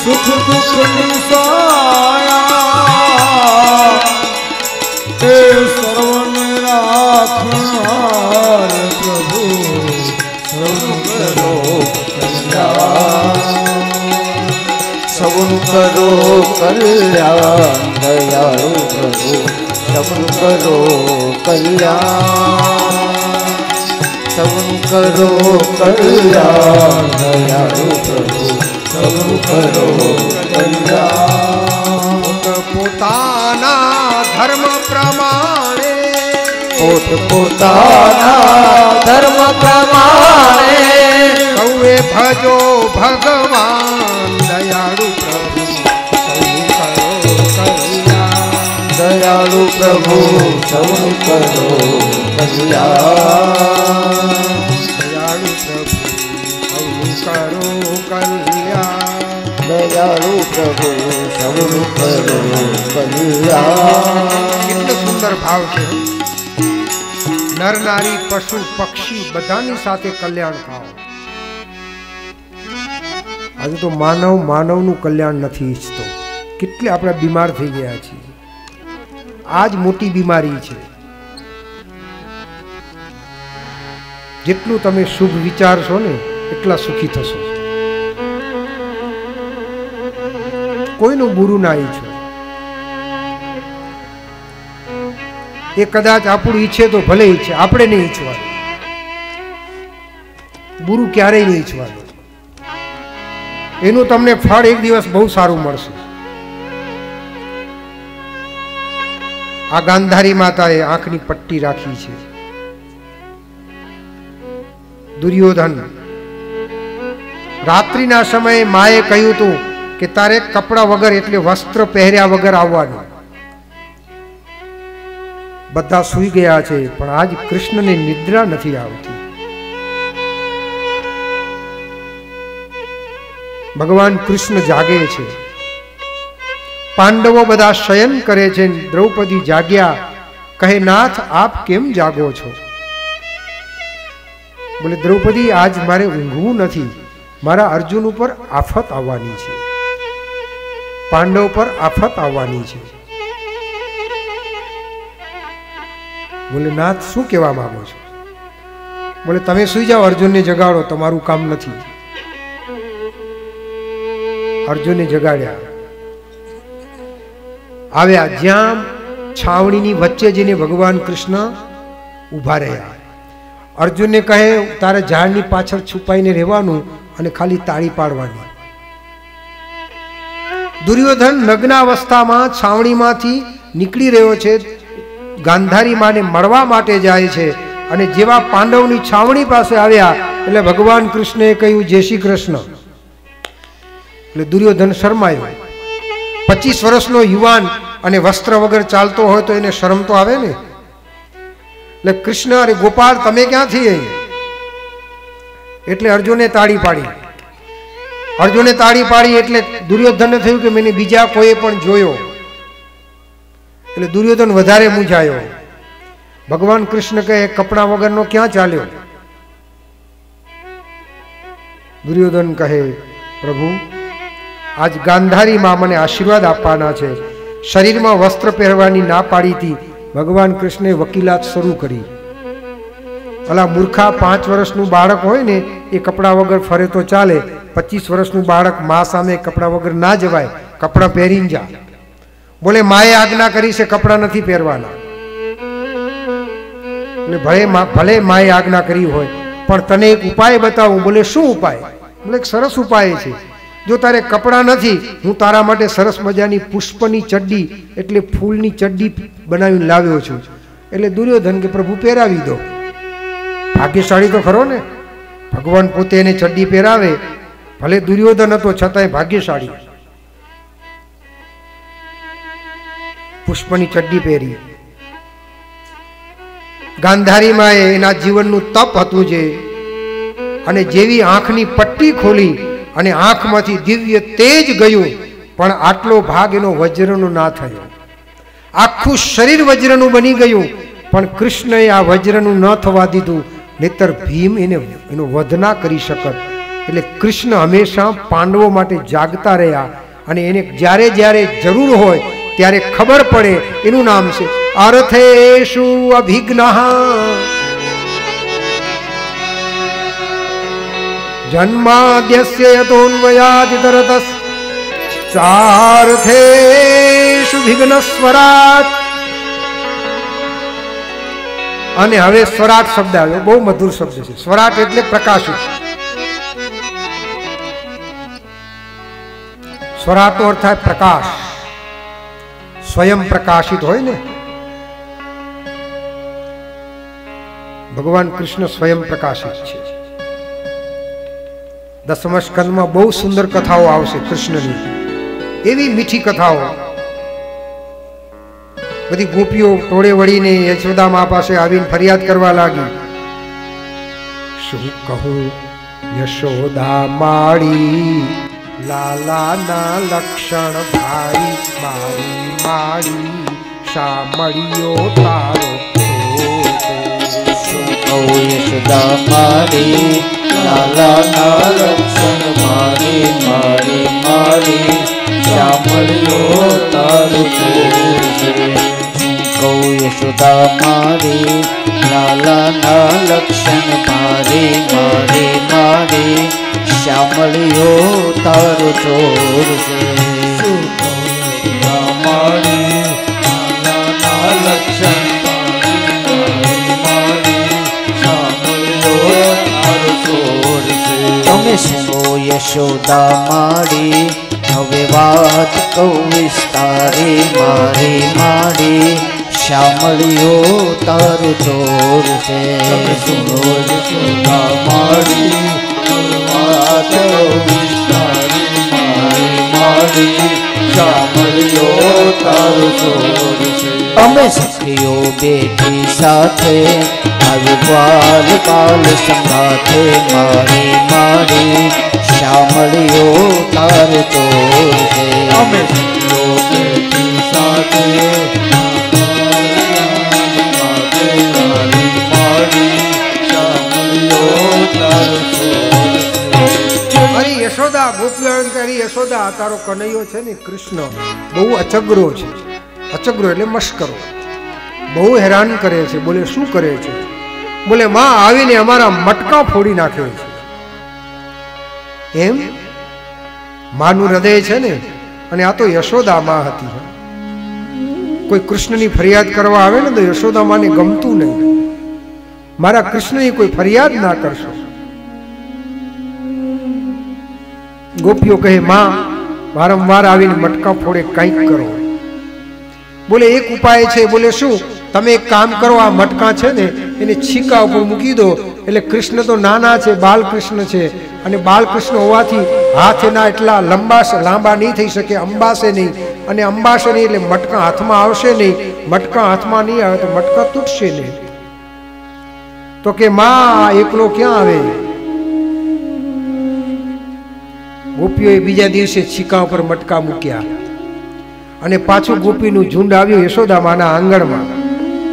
સુખ દુઃખની સાયા, એ સર્વને રાખનાર પ્રભુ સૌનું કરો કલ્યાણ, સૌનું કરો કલ્યાણ. દયાળુ પ્રભુ સૌનું કરો કલ્યાણ, સૌનું કરો કલ્યાણ. દયાળુ પ્રભુ સૌનું કરો કલ્યાણ. પોતાના ધર્મ પ્રમાણે, પોતાના ધર્મ પ્રમાણે સૌએ ભજો ભગવાન. દયાળુ પ્રભુ સૌનું કરો કલ્યાણ, દયાળુ પ્રભુ સૌનું કરો કલ્યાણ. દયાળુ પ્રભુ સૌનું કરો કલ્યાણ, દયાળુ પ્રભુ સૌનું કરો કલ્યાણ. કેટલો સુંદર ભાવ છે. નર નારી પશુ પક્ષી બધાની સાથે કલ્યાણ થાવ. આજે તો માનવનું કલ્યાણ નથી ઈચ્છતો. કેટલે આપણે બીમાર થઈ ગયા છીએ. આ જ મોટી બીમારી છે. જેટલું તમે શુભ વિચારશો ને એટલા સુખી થશો. કોઈનું બુરું ના ઈચ્છો. એ કદાચ આપણું ઈચ્છે તો ભલે ઈચ્છે, આપણે નહીં ઈચ્છવાનું. બુરું ક્યારેય નહીં ઈચ્છવાનું. એનું તમને ફળ એક દિવસ બહુ સારું મળશે. આ ગાંધારી માતાએ આંખની પટ્ટી રાખી છે. દુર્યોધન રાત્રિના સમયે માએ કહ્યું હતું કે તારે કપડા વગર એટલે વસ્ત્ર પહેર્યા વગર આવવાનું. બધા સૂઈ ગયા છે, પણ આજ કૃષ્ણને નિદ્રા નથી આવતી. ભગવાન કૃષ્ણ જાગે છે. પાંડવો બધા શયન કરે છે. દ્રૌપદી જાગ્યા. કહે નાથ આપ કેમ જાગો છો? બોલે દ્રૌપદી આજ મારે ઊંઘવું નથી, મારા અર્જુન ઉપર આફત આવવાની છે, પાંડવ પર આફત આવવાની છે. બોલે નાથ શું કહેવા માંગો છો? બોલે તમે સુઈ જાઓ, અર્જુનને જગાડો, તમારું કામ નથી. અર્જુને જગાડ્યા. આવ્યા જ્યાં છાવણીની વચ્ચે જઈને ભગવાન કૃષ્ણ ઊભા રહ્યા. અર્જુનને કહે તારે ઝાડની પાછળ છુપાઈને રહેવાનું અને ખાલી તાળી પાડવાની. દુર્યોધન નગ્નાવસ્થામાં છાવણીમાંથી નીકળી રહ્યો છે, ગાંધારી માને મળવા માટે જાય છે, અને જેવા પાંડવની છાવણી પાસે આવ્યા એટલે ભગવાન કૃષ્ણએ કહ્યું જય શ્રી કૃષ્ણ. એટલે દુર્યોધન શરમાયો. 25 વર્ષનો યુવાન અને વસ્ત્ર વગર ચાલતો હોય તો એને શરમ તો આવે ને. એટલે કૃષ્ણ અરે ગોપાલ તમે ક્યાંથી અહીં? એટલે અર્જુને તાળી પાડી. અર્જુને તાળી પાડી એટલે દુર્યોધનને થયું કે મેં બીજા કોઈએ પણ જોયો. એટલે દુર્યોધન વધારે મૂંઝાયો. ભગવાન કૃષ્ણ કહે કપડા વગરનો ક્યાં ચાલ્યો? દુર્યોધન કહે પ્રભુ આજ ગાંધારીમાં મને આશીર્વાદ આપવાના છે. શરીરમાં વસ્ત્ર પહેરવાની ના પાડી હતી. ભગવાન કૃષ્ણે વકીલાત શરૂ કરી. અલા મૂર્ખા 5 વર્ષનું બાળક હોય ને એ કપડા વગર ફરે તો ચાલે, 25 વર્ષનું બાળક મા સામે કપડા વગર ના જવાય, કપડા પહેરીને જા. બોલે માએ આજ્ઞા કરી છે કપડા નથી પહેરવાના. એટલે ભલે માએ આજ્ઞા કરી હોય પણ તને એક ઉપાય બતાવું. બોલે શું ઉપાય? બોલે એક સરસ ઉપાય છે. જો તારે કપડા નથી હું તારા માટે સરસ મજાની પુષ્પની ચડ્ડી એટલે ફૂલની ચડ્ડી બનાવીને લાવ્યો છું. એટલે દુર્યોધન કે પ્રભુ પહેરાવી દો. ભાગ્યશાળી તો ખરો ને, ભગવાન પોતે એને ચડ્ડી પહેરાવે. ભલે દુર્યોધન હતો છતાંય ભાગ્યશાળી. પુષ્પની ચડ્ડી પહેરી. ગાંધારીમાં એના જીવનનું તપ હતું જે, અને જેવી આંખની પટ્ટી ખોલી અને આંખમાંથી દિવ્ય તેજ ગયું, પણ આટલો ભાગ એનો વજ્રનો ના થયો. આખું શરીર વજ્રનું બની ગયું, પણ કૃષ્ણએ આ વજ્રનું ન થવા દીધું, નહીતર ભીમ એનો વધ ના કરી શકત. એટલે કૃષ્ણ હંમેશા પાંડવો માટે જાગતા રહ્યા, અને એને જ્યારે જ્યારે જરૂર હોય ત્યારે ખબર પડે. એનું નામ છે અર્થેષુ અભિજ્ઞઃ જન્માદ્યસ્ય યતોન્વયાદિતરતસ સાર્થેષુ વિઘ્નસ્વરાટ. અને હવે સ્વરાટ શબ્દ આવ્યો, બહુ મધુર શબ્દ છે. સ્વરાટ એટલે પ્રકાશિત. સ્વરાટનો અર્થ થાય પ્રકાશ, સ્વયં પ્રકાશિત હોય ને. ભગવાન કૃષ્ણ સ્વયં પ્રકાશિત છે. 10મા સ્કંદમાં બહુ સુંદર કથાઓ આવશે કૃષ્ણની, એવી મીઠી કથાઓ. બધી ગોપીઓ ટોળે વળીને યશોદા મા પાસે આવીને ફરિયાદ કરવા લાગી. શું કહું યશોદા માળી, લાલાના લક્ષણ ભાઈ મારી માળી, શા મળ્યો તારો? શું કહું યશોદા મારી, લાલાના લક્ષણ મારી મારી મારી, શા મળ્યો તારો? કહું યશોદા મારી, લાલાના લક્ષણ મારી મારી મારી, શા મળ્યો તારો ચોર છે? શું કહું યશોદા મારી, લાલાના લક્ષણ મારી મારી, શા મળ્યો તારો ચોર છે? તમે સુનો યશોદા મારી, હવે વાત કહું વિસ્તારે મારી મારી, શા મળ્યો તારો ચોર છે? તમે સુનો યશોદા મારી, વાત કહું વિસ્તારે મારી મારી, શા મળ્યો તારો ચોર છે? અમે સખીઓ બેઠી સાથે આવી બાલ બાલ સંગાથે મારી મારી, શા મળ્યો તારો ચોર છે? અમે સખીઓ બેઠી સાથે મારી મારી, શા મળ્યો તારો ચોર છે? અરે યશોદા, ગોપીઓ કરી યશોદા તારો કનૈયો છે ને કૃષ્ણ બહુ અચગરો છે. અચગરો એટલે મશ્કરો, બહુ હેરાન કરે છે. બોલે શું કરે છે? બોલે માં આવીને અમારા મટકા ફોડી નાખ્યો છે. એમ માનું હૃદય છે ને, અને આ તો યશોદા માં હતી. કોઈ કૃષ્ણની ફરિયાદ કરવા આવે ને તો યશોદા માને ગમતું નહીં. મારા કૃષ્ણની કોઈ ફરિયાદ ના કરશો. ગોપીઓ કહે, માં વારંવાર આવીને મટકા ફોડે, કંઈક કરો. બોલે એક ઉપાય છે. બોલે શું? તમે એક કામ કરો, આ મટકા છે ને એને છીકા ઉપર મૂકી દો. એટલે કૃષ્ણ તો નાના છે, બાલકૃષ્ણ છે, અને બાલકૃષ્ણ હોવાથી હાથ એના એટલા લાંબા નહીં થઈ શકે, અંબાશે નહીં, અને અંબાશે નહીં એટલે મટકા હાથમાં આવશે નહીં. મટકા હાથમાં નહીં આવે તો મટકા તૂટશે નહીં. તો કે માં એકલો ક્યાં આવે? ગોપીઓએ બીજા દિવસે છીકા ઉપર મટકા મૂક્યા, અને પાછું ગોપીનું ઝુંડ આવ્યું યશોદામાના આંગણમાં.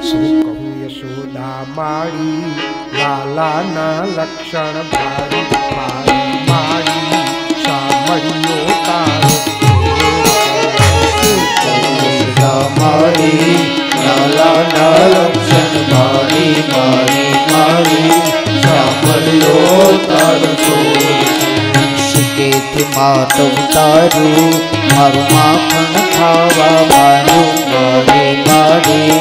શું કહું યશોદા માળી, લાલાના લક્ષણ ભારી, મારી માળી સામળિયો તારો. મારી લાલાના લક્ષણ ભારી, મારી માળી સામળિયો તારો. શીખેથી માતમ તારું, મારું માખણ ખાવા મારું, મારી માળી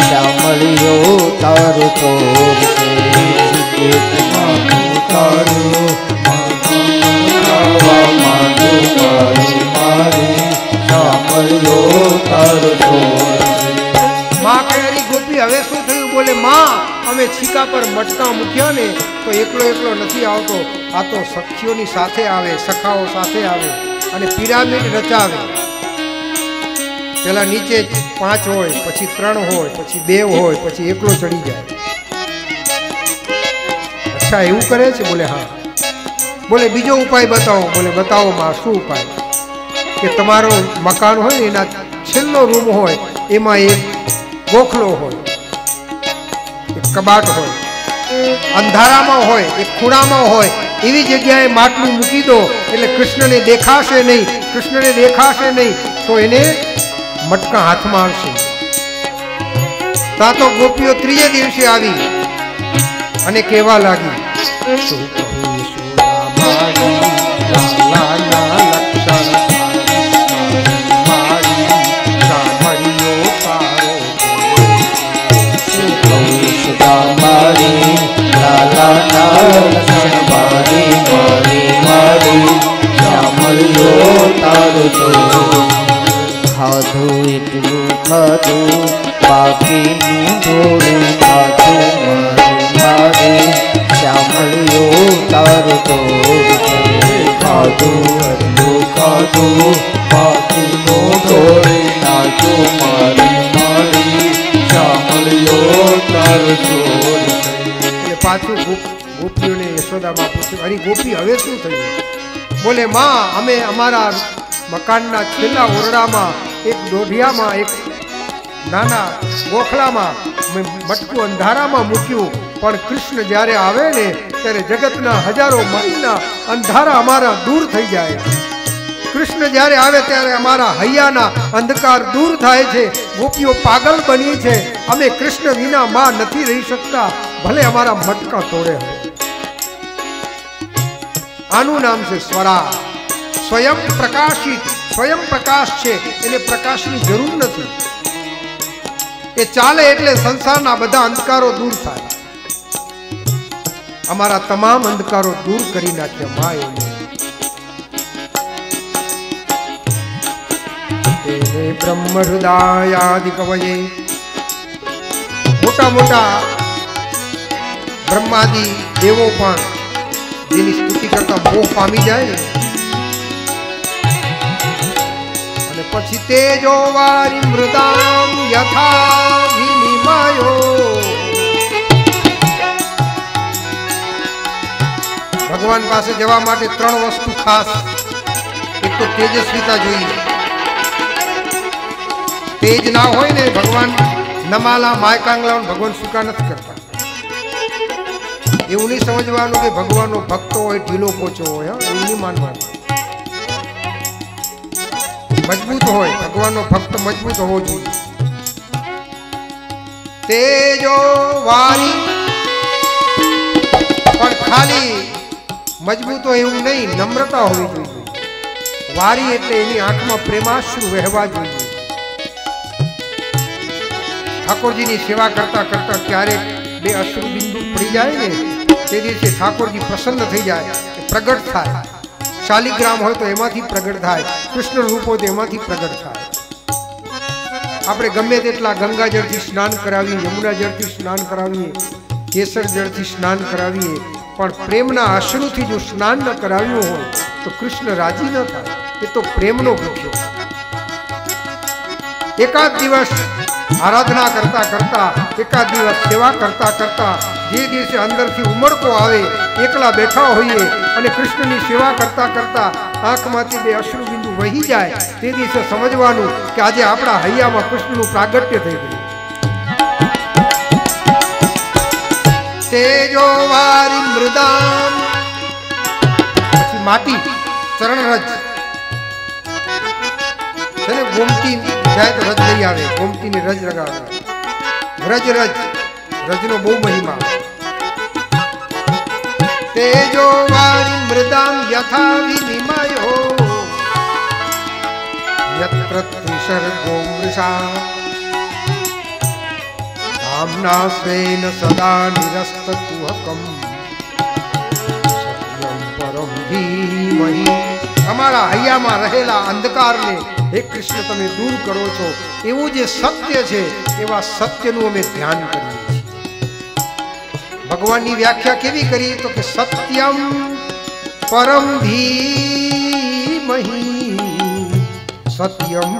સામળિયો તારો તોર છે. શીખેથી માતમ તારું, મારું ખાવા મારું, મારી માળી સામળિયો તારો તોર છે. માં કહે, અરે ગોપી હવે શું થયું? બોલે, માં અમે છીકા પર મટકા મૂક્યા ને તો એકલો એકલો નથી આવતો, આ તો સખીઓની સાથે આવે, સખાઓ સાથે આવે, અને પિરામિડ રચાવે. પેલા નીચે 5 હોય, પછી 3 હોય, પછી 2 હોય, પછી એકલો ચડી જાય. અચ્છા એવું કરે છે? બોલે હા. બોલે બીજો ઉપાય બતાવો. બોલે બતાવો માં, શું ઉપાય? કે તમારો મકાન હોય ને એના છેલ્લો રૂમ હોય, એમાં એક ગોખલો હોય, એક કબાટ હોય, અંધારામાં હોય, એક ખૂણામાં હોય, એવી જગ્યાએ માટલું મૂકી દો. એટલે કૃષ્ણને દેખાશે નહીં. કૃષ્ણને દેખાશે નહીં તો એને મટકા હાથમાં આવશે. તા તો ગોપીઓ ત્રીજે દિવસે આવી અને કહેવા લાગી, શું કહું યશોદા માળી, લાલાના લક્ષણ મારી લાલાના લક્ષણ ભારી, મારી માળી સામળિયો તારો તોર. ખાધું એટલું ખાધું, બાકીનું થોડું ખાધું, મારી માળી સામળિયો તારો તોર. ખાધું એટલું ખાધું, બાકીનું થોડું નાખ્યું, મારી માળી સામળિયો તારો તોર. એટલે પાછું ગોપીઓને યશોદામાં પૂછ્યું, અરે ગોપી હવે શું થયું? બોલે, માં અમે અમારા મકાનના છેલ્લા ઓરડામાં એક દોઢિયામાં, એક નાના ગોખલામાં મટકું અંધારામાં મૂક્યું, પણ કૃષ્ણ જ્યારે આવે ને ત્યારે જગતના હજારો માઇલના અંધારા અમારા દૂર થઈ જાય. કૃષ્ણ જ્યારે આવે ત્યારે અમારા હૈયાના અંધકાર દૂર થાય છે. ગોપીઓ પાગલ બની છે. અમે કૃષ્ણ વિના માં નથી રહી શકતા, ભલે અમારા મટકા તોડે. આનું નામ છે સ્વરા. સ્વયં પ્રકાશિત, સ્વયં પ્રકાશ છે, એને પ્રકાશની જરૂર નથી. એ ચાલે એટલે સંસારના બધા અંધકારો દૂર થાય. અમારા તમામ અંધકારો દૂર કરી નાખ્યા માં. એને બ્રહ્મ હૃદયાદિ કવયે, મોટા મોટા બ્રહ્માદિ દેવો પણ જેની સ્તુતિ કરતા મોહ પામી જાય ને, અને પછી તેજો વારી મૃદામ યથા વિનિમયો. ભગવાન પાસે જવા માટે 3 વસ્તુ ખાસ. એક તો તેજસ્વીતા જોઈએ. તેજ ના હોય ને, ભગવાન નમાલા માયકાંગલા ભગવાન સ્વીકાર નથી કરતા. એવું નહીં સમજવાનું કે ભગવાનનો ભક્ત હોય ઢીલો પોચો હોય, એવું નહીં માનવાનું. મજબૂત હોય, ભગવાનનો ભક્ત મજબૂત હોવો જોઈએ. તેજો વારી, પણ ખાલી મજબૂત હોય એવું નહીં, નમ્રતા હોવી જોઈએ. વારી એટલે એની આંખમાં પ્રેમાશ્રુ વહેવા જોઈએ. ઠાકોરજીની સેવા કરતા કરતા ક્યારેક બે અશ્રુ બિંદુ પડી જાય ને તે દિવસે ઠાકોરજી પ્રસન્ન થઈ જાય, પ્રગટ થાય. શાલિગ્રામ હોય તો એમાંથી પ્રગટ થાય, કૃષ્ણ રૂપ હોય તો એમાંથી પ્રગટ થાય. આપણે ગમે તેટલા ગંગા જળથી સ્નાન કરાવીએ, યમુના જળથી સ્નાન કરાવીએ, કેસર જળથી સ્નાન કરાવીએ, પણ પ્રેમના અશ્રુથી જો સ્નાન ન કરાવ્યું હોય તો કૃષ્ણ રાજી ન થાય. એ તો પ્રેમનો ભૂખ્યો. એકાદ દિવસ આરાધના કરતા કરતા, એકાદ દિવસ સેવા કરતા કરતા જે દિવસે અંદરથી ઉમળકો આવે, એકલા બેઠા હોઈએ અને કૃષ્ણની સેવા કરતા કરતા આંખમાંથી બે અશ્રુ બિંદુ વહી જાય, તે દિવસે સમજવાનું કે આજે આપણા હૈયામાં કૃષ્ણનું પ્રાગટ્ય થઈ ગયું. તેજો વારી મૃદામ, પછી માટી ચરણરજ છે, ગોમતી જાય તો રજ લઈ આવે, ગોમતીની રજ લગાવે. વ્રજ રજ, રજનો બહુ મહિમા. તેજો વારી મૃદામ યથા વિનિમયો યત્ર ત્રિસર્ગો મૃષા ધામના સ્વેન સદા નિરસ્ત કુહકમ સત્યમ પરમ ધીમહિ. તમારા હૈયામાં રહેલા અંધકારને હે કૃષ્ણ તમે દૂર કરો છો, એવું જે સત્ય છે એવા સત્યનું અમે ધ્યાન કરીએ છીએ. ભગવાનની વ્યાખ્યા કેવી કરી તો કે સત્યમ પરમ ધીમહિ, સત્યમ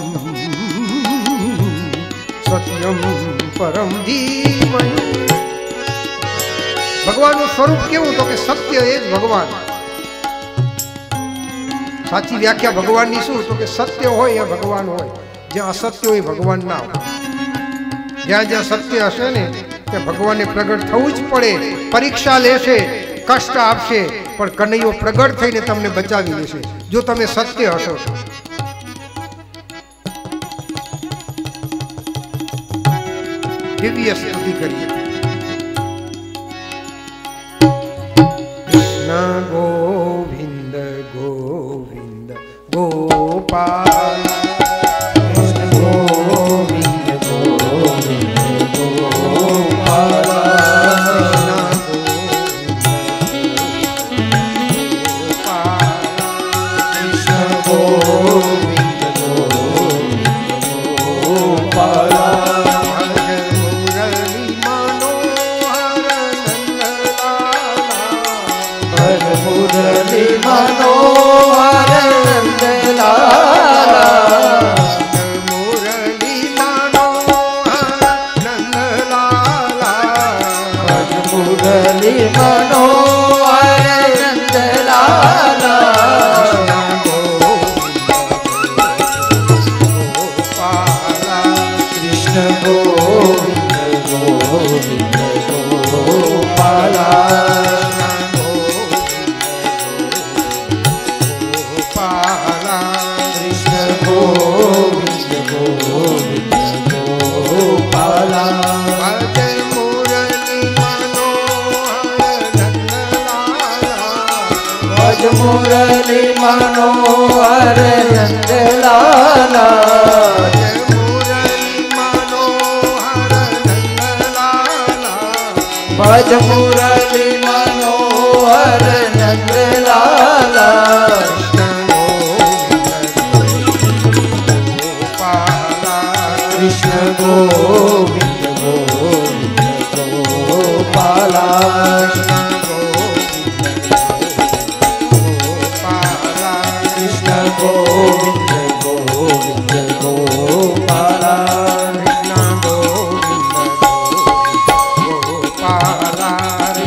સત્યમ પરમ ધીમહિ. ભગવાનનું સ્વરૂપ કેવું તો કે સત્ય એ જ ભગવાન. સાચી વ્યાખ્યા ભગવાનની શું તો કે સત્ય હોય એ ભગવાન હોય, જ્યાં અસત્ય હોય ભગવાન ના હોય. જ્યાં જ્યાં સત્ય હશે ને ત્યાં ભગવાનને પ્રગટ થવું જ પડે. પરીક્ષા લેશે, કષ્ટ આપશે, પણ કનૈયો પ્રગટ થઈને તમને બચાવી લેશે જો તમે સત્ય હશો. દિવ્ય સ્તુતિ કરીએ. કૃષ્ણ ગોવિંદ ગોવિંદ ગોપાલ, કૃષ્ણ ગોવિંદ ગોવિંદ ગોપાલ, કૃષ્ણ ગોવિંદ ગોવિંદ ગોપાલ, મુરલી મનોહર નંદલાલા, મુરલી મનોહર નંદલાલા, મુરલી મનોહર નંદલાલા, કૃષ્ણ ગોવિંદ ગોવિંદ ગોપાલા, મુરલી મનોહર નંદલાલા, મુરલી મનોહર નંદલાલા, ભજ મુરલી મનોહર નંદલાલા, કૃષ્ણ ગોવિંદ ગોવિંદ ગોપાલા,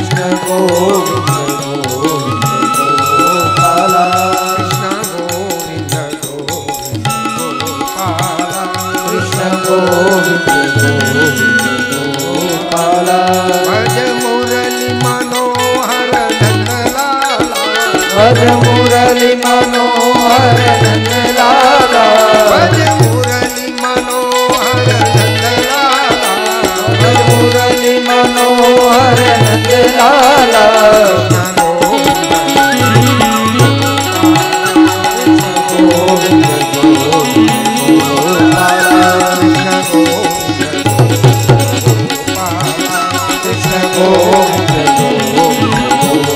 ગોવિંદ ગોવિંદ ગોપાલા, કૃષ્ણ ગોવિંદ ગોપાલા, કૃષ્ણ ગોવિંદ ગોવિંદ ગોપાલા, ભજ મુરલી મનોહર નંદલાલા, ભજ મુરલી મનોહર નંદલાલા, ભજ મુરલી મનોહર નંદલાલા, ભજ મુરલી મનોહર નંદલાલા, ગોવિંદ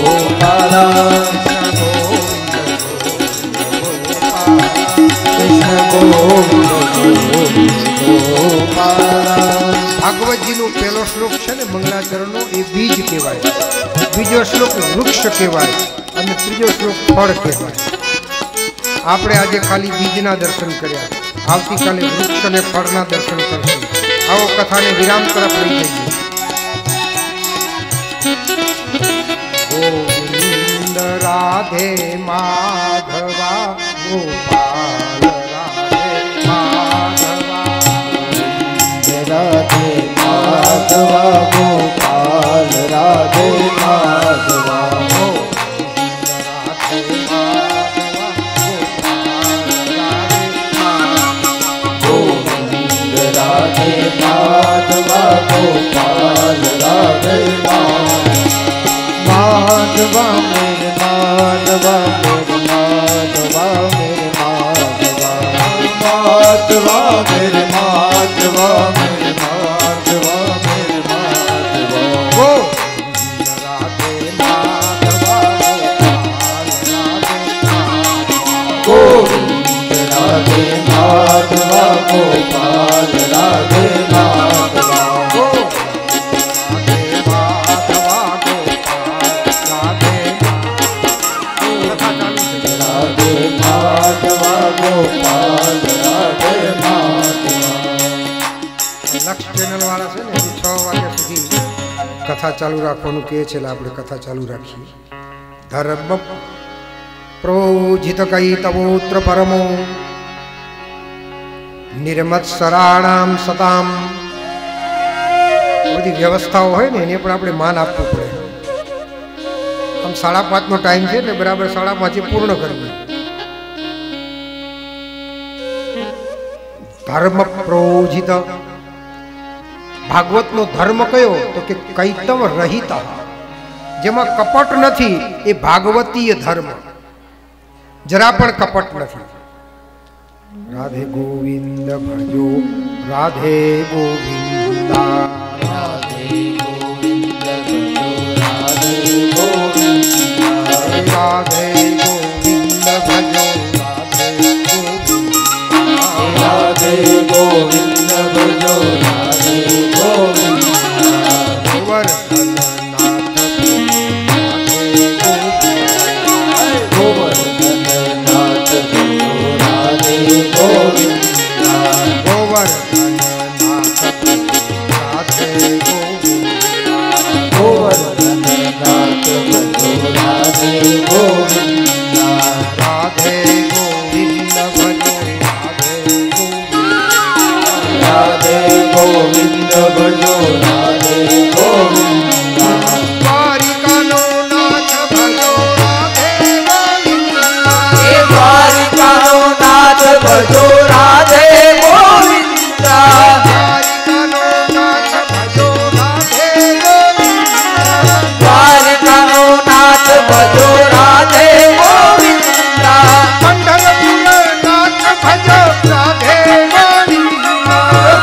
ગોપાલ કૃષ્ણ ગોવિંદ ગોપાલ. ભાગવતજીનો પહેલો શ્લોક છે ને મંગલાચરણનો, એ બીજ કહેવાય. બીજો શ્લોક વૃક્ષ કહેવાય અને ત્રીજો શ્લોક ફળ કહેવાય. આપણે આજે ખાલી બીજના દર્શન કર્યા, આવતીકાલે વૃક્ષ અને ફળના દર્શન કરશું. આવો કથાને વિરામ તરફ લઈ જઈએ. ગોવિંદ રાધે માધવા ગોપાલ રાધે માધવા. રાધે માધવા ગોપાલ રાધે માધવા. ગોવિંદ રાધે માધવા ગોપાલ રાધે માધવા. મેરે માધવા મેરે માધવા મેરે માધવા. માધવા મેરે માધવા મેરે માધવા મેરે માધવા. ગોવિંદ રાધે માધવા ગોવિંદ રાધે માધવા ગોપાલ રાધે માધવા. લક્ષ ચેનલ વાળા છે ને 6 વાગ્યા સુધી કથા ચાલુ રાખવાનું કહે છે, એટલે આપણે કથા ચાલુ રાખીએ. ધર્મ પ્રોજિત કૈતવોત્ર પરમો નિર્મત્સરાણામ સતામ. બધી વ્યવસ્થાઓ હોય ને એને પણ આપણે માન આપવું પડે. આમ 5:30નો ટાઈમ છે એટલે બરાબર 5:30 પૂર્ણ કરીએ. ધર્મ પ્રોજિત, ભાગવતનો ધર્મ કયો તો કે કૈતવ રહિત, જેમાં કપટ નથી, એ ભાગવતીય ધર્મ. જરા પણ કપટ નથી. રાધે ગોવિંદ ભજો રાધે ગોવિંદા. રાધે ગોવિંદ ભજો રાધે ગોવિંદા. રાધે ગોવિંદ ભજો રાધે ગોવિંદા. રાધે ગોવિંદ ભજો રાધે ગોવિંદા. ગોવર્ધનનાથ ભજો રાધે ગોવિંદા. ગોવર્ધનનાથ ભજો રાધે ગોવર્ધનનાથ ગોવિંદા. ગોવર્ધનનાથ ભજો રાધે ગોવિંદા. રાધે ગોવિંદ ભજો રાધે ગોવિંદ ભજો રાધે ગોવિંદા. દ્વારિકાનો નાથ ભજો રાધે ગોવિંદા. એ દ્વારિકાનો નાથ ભજો રાધે ગોવિંદા. દ્વારિકાનો નાથ ભજો રાધે ગોવિંદા. દ્વારિકાનો નાથ ભજો રાધે ગોવિંદા. પંઢરપુર નાથ ભજો રાધે ગોવિંદા.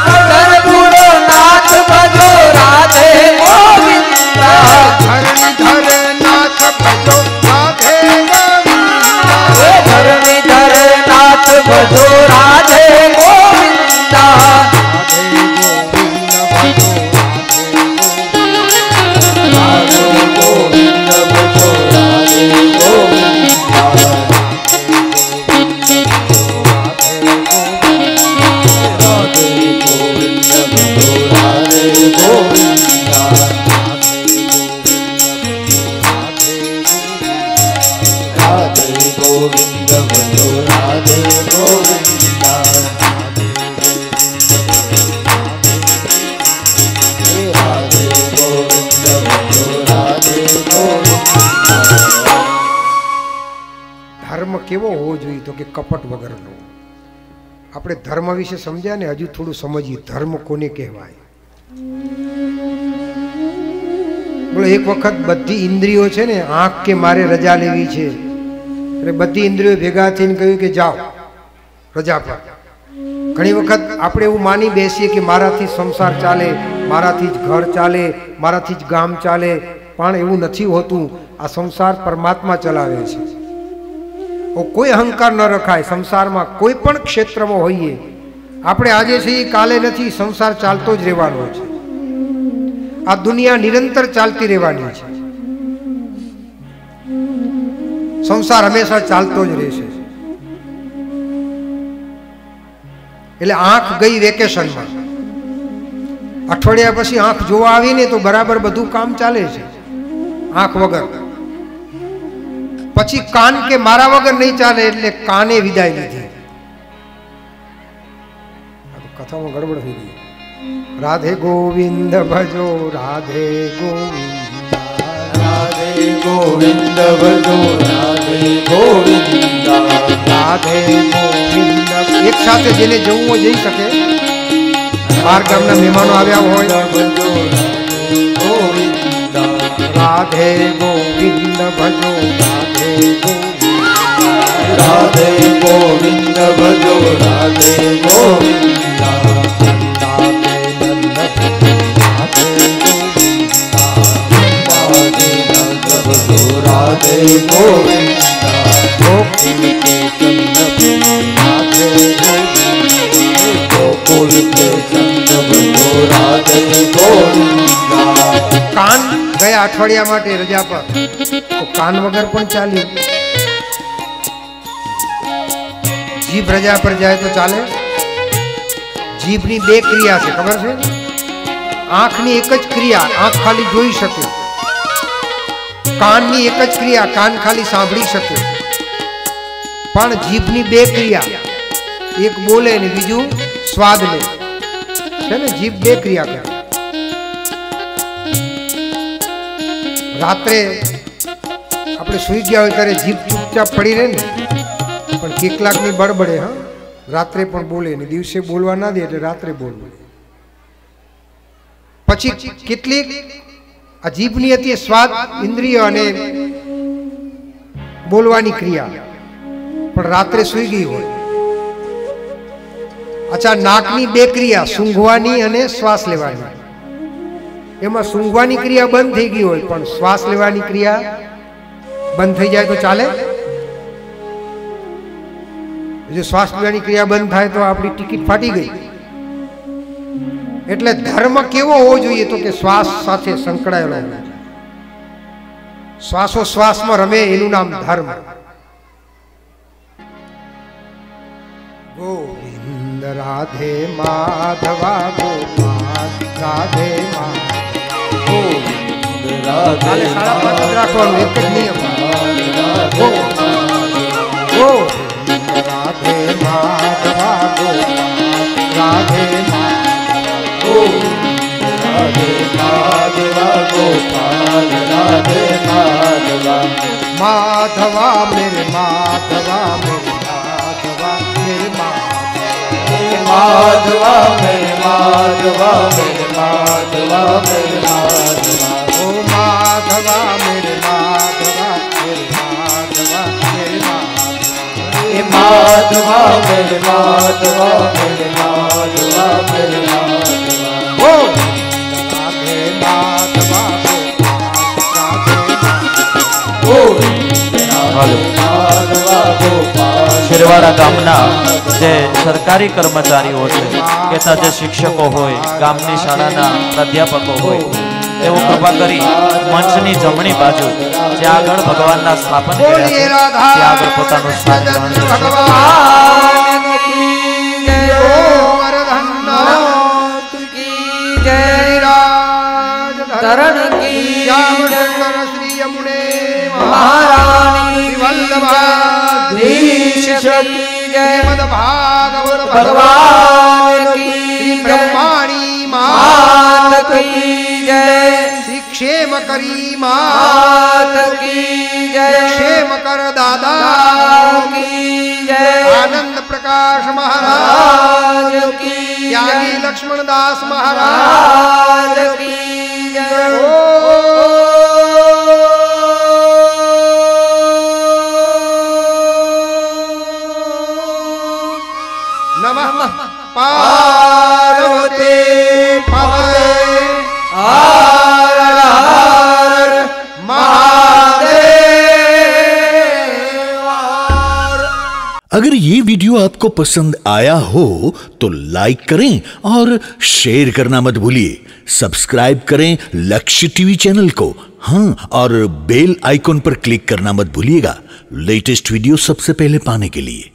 પંઢરપુર નાથ ભજો રાધે ગોવિંદા. ધરણીધર નાથ ભજો રાધે ગોવિંદા. એ ધરણીધર નાથ ભજો રાધે ગોવિંદા. રાધે ગોવિંદ ભજો રાધે ગોવિંદા. રાધે ગોવિંદ ભજો રાધે ગોવિંદા. રાધે ગોવિંદ ભજો રાધે ગોવિંદા. રાધે ગોવિંદ ભજો રાધે ગોવિંદા. ધર્મ કેવો હોવો જોઈએ તો કે કપટ વગરનો. આપણે ધર્મ વિશે સમજ્યા ને, હજુ થોડું સમજીએ ધર્મ કોને કહેવાય. બોલો, એક વખત બધી ઇન્દ્રિયો છે ને, આંખ કે મારે રજા લેવી છે, એટલે બધી ઇન્દ્રિયો ભેગા થઈને કહ્યું કે જાઓ રજા પર. ઘણી વખત આપણે એવું માની બેસીએ કે મારાથી સંસાર ચાલે, મારાથી જ ઘર ચાલે, મારાથી જ ગામ ચાલે, પણ એવું નથી હોતું. આ સંસાર પરમાત્મા ચલાવે છે. કોઈ અહંકાર ન રખાય. સંસારમાં કોઈ પણ ક્ષેત્રમાં હોઈએ, આપણે આજે છીએ કાલે નથી. સંસાર ચાલતો જ રહેવાનો છે. આ દુનિયા નિરંતર ચાલતી રહેવાની છે. સંસાર હંમેશા ચાલતો જ રહેશે. એટલે આંખ ગઈ વેકેશનમાં, અઠવાડિયા પછી આંખ જોવા આવીને તો બરાબર બધું કામ ચાલે છે આંખ વગર. પછી કાન કે મારા વગર નહીં ચાલે, એટલે કાને વિદાય લીધી. કથામાં ગડબડ થઈ ગઈ. રાધે ગોવિંદ ભજો, રાધે ગોવિંદ, રાધે ગોવિંદ ભજો, રાધે ગોવિંદ, રાધે ગોવિંદ. એક સાથે જેને જવું હોય જઈ શકે. બાર ગામના મહેમાનો આવ્યા હોય, રાધે ગોવિંદ ભજો, રાધે ગોવિંદ, રાધે ગોવિંદ ભજો, રાધે ગોવિંદ, રાધે ગોવિંદ, ગોકુલ કે ચંદ ભજો, રાધે ગોવિંદ. કાન ગયા અઠવાડિયા માટે રજા પર, તો કાન વગર પણ ચાલ્યું. જીભ રજા પર જાય તો ચાલે. જીભની બે ક્રિયા છે, ખબર છે? આંખની એક જ ક્રિયા, આંખ ખાલી જોઈ શકે. કાનની એક જ ક્રિયા, કાન ખાલી સાંભળી શકે. પણ જીભની બે ક્રિયા, એક બોલે ને બીજું સ્વાદ લે છે ને. જીભ બે ક્રિયા કરે. રાત્રે આપણે સુઈ ગયા હોય ત્યારે જીભ ચૂપચાપ પડી રહે ને, પણ કેટલાકની બળબડે. હા, રાત્રે પણ બોલે ને, દિવસે બોલવા ના દે એટલે રાત્રે બોલવું. પછી કેટલીક આ જીભની હતી સ્વાદ ઇન્દ્રિય અને બોલવાની ક્રિયા, પણ રાત્રે સુઈ ગઈ હોય. અચ્છા, નાકની બે ક્રિયા, સૂંઘવાની અને શ્વાસ લેવાની. એમાં સૂંઘવાની ક્રિયા બંધ થઈ ગઈ હોય, પણ શ્વાસ લેવાની ક્રિયા બંધ થઈ જાય તો ચાલે? જો શ્વાસ લેવાની ક્રિયા બંધ થાય તો આપણી ટિકિટ ફાટી ગઈ. એટલે ધર્મ કેવો હોવો જોઈએ? તો કે શ્વાસ સાથે સંકળાયેલો હોવો જોઈએ. શ્વાસો શ્વાસમાં રમે એનું નામ ધર્મ. ગોવિંદ રાધે માધવા ગોપાલ, રાધે માધવા ગોવિંદ રાધે રાખવાનું એક જ નિયમ. ગોવિંદ રાધે માધવા ગોપાલ, રાધે રાધે માધવા ગોપાલ, રાધે માધવા, માધવા મેરે માધવા મેરે માધવા મેરે માધવા, મેરે માધવા, મેરે માધવા, મેરે માધવા, ઓ માધવા મેરે માધવા મેરે માધવા મેરે માધવા, માધવા, મેરે માધવા, મેરે માધવા, મેરે માધવા. ઓ રાધે માધવા શેરવાડા ગામના જે સરકારી કર્મચારીઓ છે કે જે શિક્ષકો હોય, ગામની શાળાના પ્રાધ્યાપકો હોય, તેઓ કૃપા કરી મંચની જમણી બાજુ જે આગળ ભગવાનના સ્થાપન કર્યા છે ત્યાં આગળ પોતાનું સ્થાન ગ્રહણ કરશે. તરણ કી શ્રી યમુને મહારાણી વલ્લભાધીશ કી જય. શ્રીમદ ભાગવત ભગવાન કી શ્રી જય. બ્રહ્માણી માત કી જય. શ્રી ક્ષેમ કરી માત કી જય. ક્ષેમ કર દાદા કી જય. આનંદ પ્રકાશ મહારાજ રાજ કી ત્યાગી લક્ષ્મણદાસ મહારાજ રાજ કી જય. નમઃ अगर ये वीडियो आपको पसंद आया हो तो लाइक करें और शेयर करना मत भूलिए। सब्सक्राइब करें लक्ष्य टीवी चैनल को, हाँ, और बेल आइकॉन पर क्लिक करना मत भूलिएगा लेटेस्ट वीडियो सबसे पहले पाने के लिए।